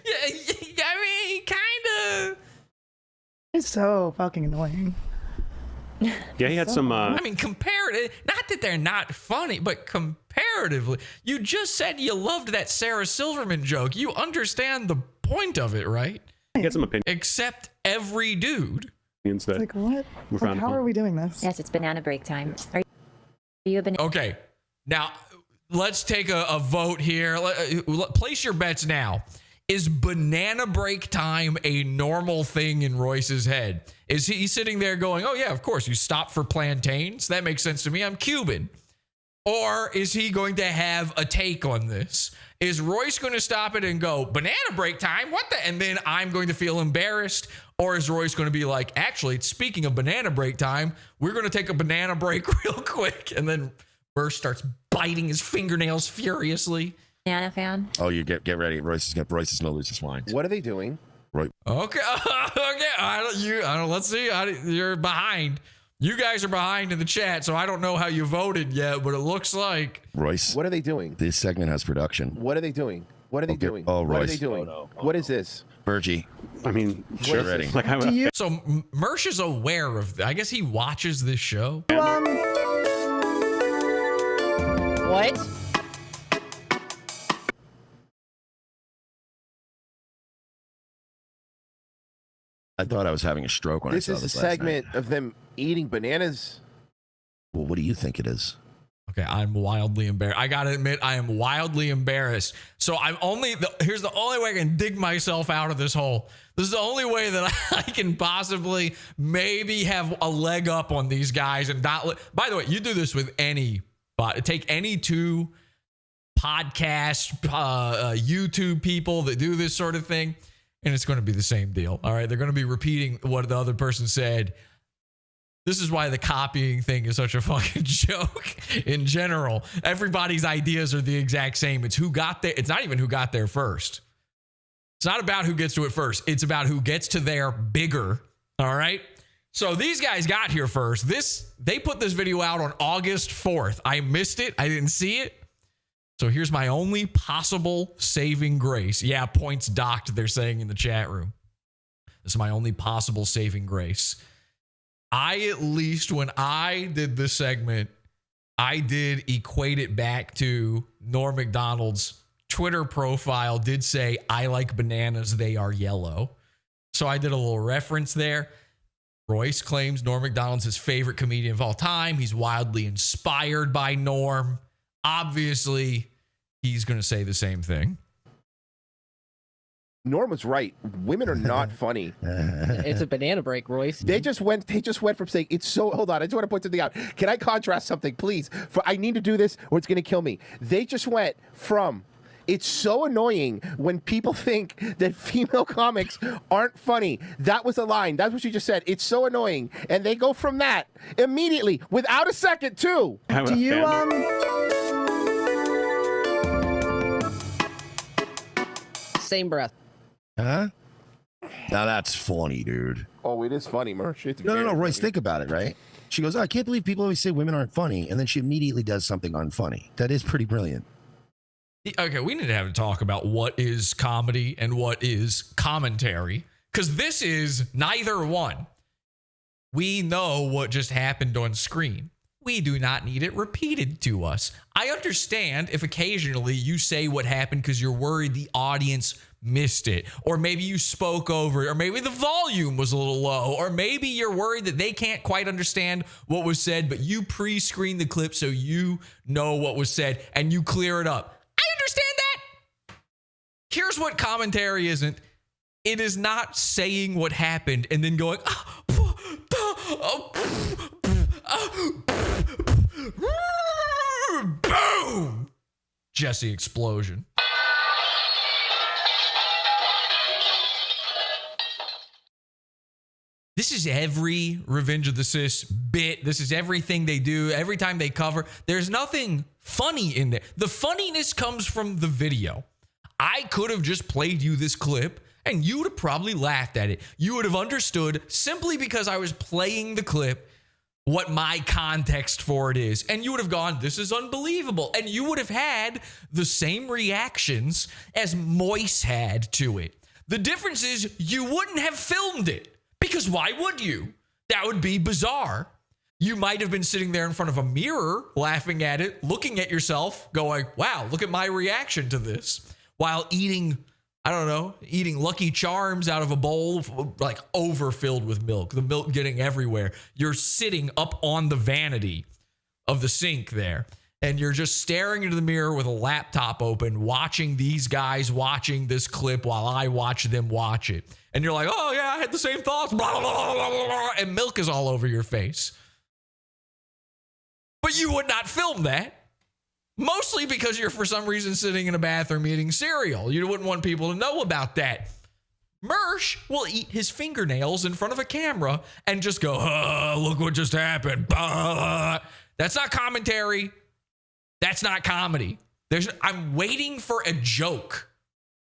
Yeah, I mean, kind of. It's so fucking annoying. Yeah, he had some. I mean, comparative. Not that they're not funny, but comparatively, you just said you loved that Sarah Silverman joke. You understand the point of it, right? He had some opinions. Except every dude. It's like, what? Like, how are we doing this? Yes, it's banana break time. Are you a banana? Okay, now let's take a vote here. Place your bets now. Is banana break time a normal thing in Royce's head? Is he sitting there going, oh, yeah, of course, you stop for plantains? That makes sense to me. I'm Cuban. Or is he going to have a take on this? Is Royce going to stop it and go, banana break time? What the? And then I'm going to feel embarrassed? Or is Royce going to be like, actually, speaking of banana break time, we're going to take a banana break real quick. And then Mersh starts biting his fingernails furiously. Banana fan? Oh, you get ready. Royce is gonna lose his mind. What are they doing? Right. Okay. Let's see. You're behind. You guys are behind in the chat, so I don't know how you voted yet, but it looks like Royce. What are they doing? This segment has production. What are they doing? What are they doing? Oh, Royce. What are they doing? What is this? Virgie. I mean, sure. Ready. Like, so Mersh is aware of. I guess he watches this show. What? I thought I was having a stroke when I saw this. This is a segment of them eating bananas. Well, what do you think it is? Okay, I'm wildly embarrassed. I gotta admit, I am wildly embarrassed. So here's the only way I can dig myself out of this hole. This is the only way that I can possibly maybe have a leg up on these guys and not. By the way, you do this with any, but take any two podcast, YouTube people that do this sort of thing, and it's going to be the same deal. All right, they're going to be repeating what the other person said. This is why the copying thing is such a fucking joke in general. Everybody's ideas are the exact same. It's who got there. It's not even who got there first. It's not about who gets to it first. It's about who gets to there bigger. All right. So these guys got here first. They put this video out on August 4th. I missed it. I didn't see it. So here's my only possible saving grace. Yeah, points docked, they're saying in the chat room. This is my only possible saving grace. At least when I did this segment, I did equate it back to Norm Macdonald's Twitter profile did say, I like bananas, they are yellow. So I did a little reference there. Royce claims Norm Macdonald's his favorite comedian of all time. He's wildly inspired by Norm. Obviously, he's going to say the same thing. Norm was right. Women are not funny. It's a banana break, Royce. They just went from saying it's so. Hold on, I just want to point something out. Can I contrast something, please? I need to do this, or it's going to kill me. They just went from. It's so annoying when people think that female comics aren't funny. That was a line. That's what you just said. It's so annoying. And they go from that immediately, without a second, too. Do you, Same breath. Huh? Now that's funny, dude. Oh, it is funny, Mersh. It's No, very Royce, funny. think about it, right? She goes, oh, I can't believe people always say women aren't funny. And then she immediately does something unfunny. That is pretty brilliant. Okay, we need to have a talk about what is comedy and what is commentary, because this is neither one. We know what just happened on screen. We do not need it repeated to us. I understand if occasionally you say what happened because you're worried the audience missed it, or maybe you spoke over it, or maybe the volume was a little low, or maybe you're worried that they can't quite understand what was said, but you pre-screen the clip so you know what was said and you clear it up. I understand that. Here's what commentary isn't. It is not saying what happened and then going, boom, Jesse explosion. This is every Revenge of the Sis bit. This is everything they do. Every time they cover, there's nothing funny in there. The funniness comes from the video. I could have just played you this clip and you would have probably laughed at it. You would have understood simply because I was playing the clip what my context for it is. And you would have gone, this is unbelievable. And you would have had the same reactions as Moise had to it. The difference is you wouldn't have filmed it. Because why would you? That would be bizarre. You might have been sitting there in front of a mirror, laughing at it, looking at yourself, going, wow, look at my reaction to this. While eating, I don't know, eating Lucky Charms out of a bowl, like overfilled with milk, the milk getting everywhere. You're sitting up on the vanity of the sink there, and you're just staring into the mirror with a laptop open, watching these guys watching this clip while I watch them watch it. And you're like, oh, yeah, I had the same thoughts, blah, blah, blah, blah, blah, blah, and milk is all over your face. But you would not film that, mostly because you're, for some reason, sitting in a bathroom eating cereal. You wouldn't want people to know about that. Mersh will eat his fingernails in front of a camera and just go, look what just happened. That's not commentary. That's not comedy. I'm waiting for a joke.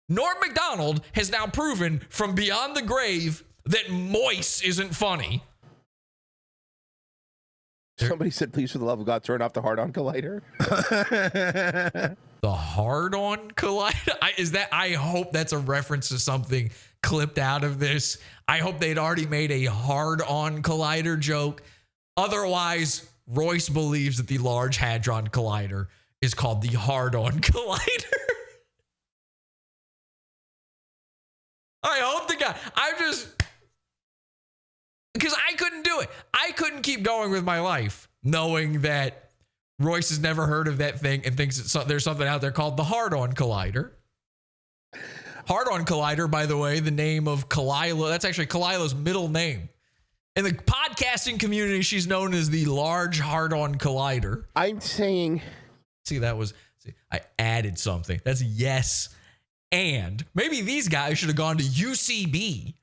Norm Macdonald has now proven from beyond the grave that Moise isn't funny. Somebody said, please, for the love of God, turn off the hard-on collider. The hard-on collider? I hope that's a reference to something clipped out of this. I hope they'd already made a hard-on collider joke. Otherwise, Royce believes that the Large Hadron Collider is called the hard-on collider. I hope the guy, because I couldn't do it. I couldn't keep going with my life knowing that Royce has never heard of that thing and thinks there's something out there called the hard-on collider. Hard-on collider, by the way, the name of Khalyla, that's actually Khalyla's middle name. In the podcasting community, she's known as the Large Hard-on Collider. I'm saying... I added something. That's yes. And maybe these guys should have gone to UCB.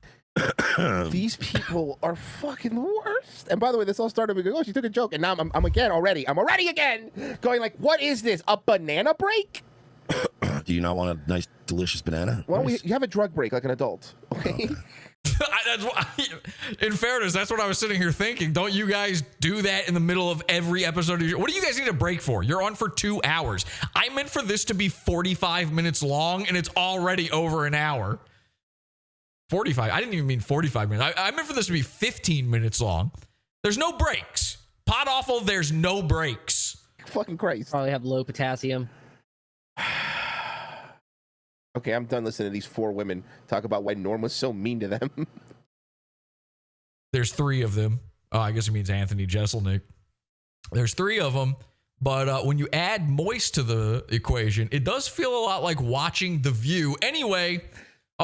These people are fucking the worst. And by the way, this all started with, oh, she took a joke. And now I'm already again going like, what is this? A banana break? Do you not want a nice, delicious banana? Why don't you have a drug break like an adult? Okay. In fairness, that's what I was sitting here thinking. Don't you guys do that in the middle of every episode of your... What do you guys need a break for? You're on for 2 hours. I meant for this to be 45 minutes long, and it's already over an hour. 45. I didn't even mean 45 minutes. I meant for this to be 15 minutes long. There's no breaks. Pod Awful, there's no breaks. Fucking Christ. Probably have low potassium. Okay, I'm done listening to these 4 women talk about why Norm was so mean to them. There's 3 of them. Oh, I guess it means Anthony Jeselnik. There's 3 of them, but when you add Moist to the equation, it does feel a lot like watching The View. Anyway,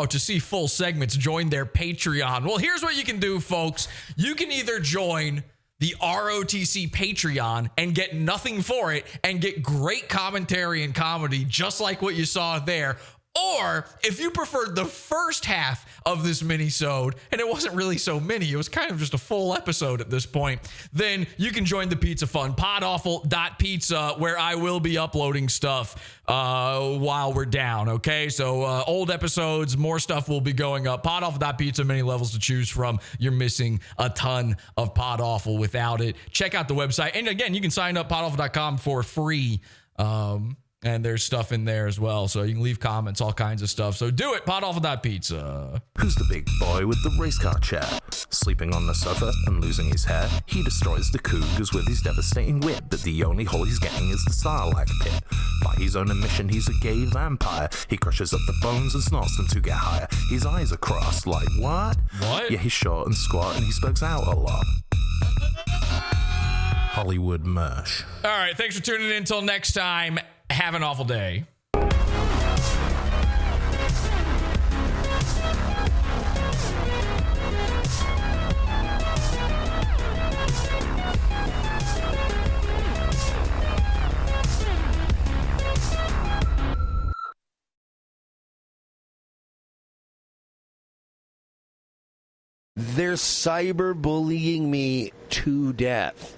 to see full segments, join their Patreon. Well, here's what you can do, folks. You can either join the ROTC Patreon and get nothing for it and get great commentary and comedy just like what you saw there. Or if you preferred the first half of this mini-sode, and it wasn't really so mini, it was kind of just a full episode at this point, then you can join the Pizza Fund, podawful.pizza, where I will be uploading stuff while we're down, okay? So old episodes, more stuff will be going up. Podawful.pizza, many levels to choose from. You're missing a ton of Pod Awful without it. Check out the website. And again, you can sign up podawful.com for free. And there's stuff in there as well. So you can leave comments, all kinds of stuff. So do it, podawful.pizza. Who's the big boy with the race car chair? Sleeping on the sofa and losing his hair? He destroys the cougars with his devastating wit, but the only hole he's getting is the Starlight Pit. By his own admission, he's a gay vampire. He crushes up the bones and snorts them to get higher. His eyes are crossed, like, what? What? Yeah, he's short and squat and he spugs out a lot. Hollywood Mersh. All right, thanks for tuning in. Until next time, have an awful day. They're cyberbullying me to death.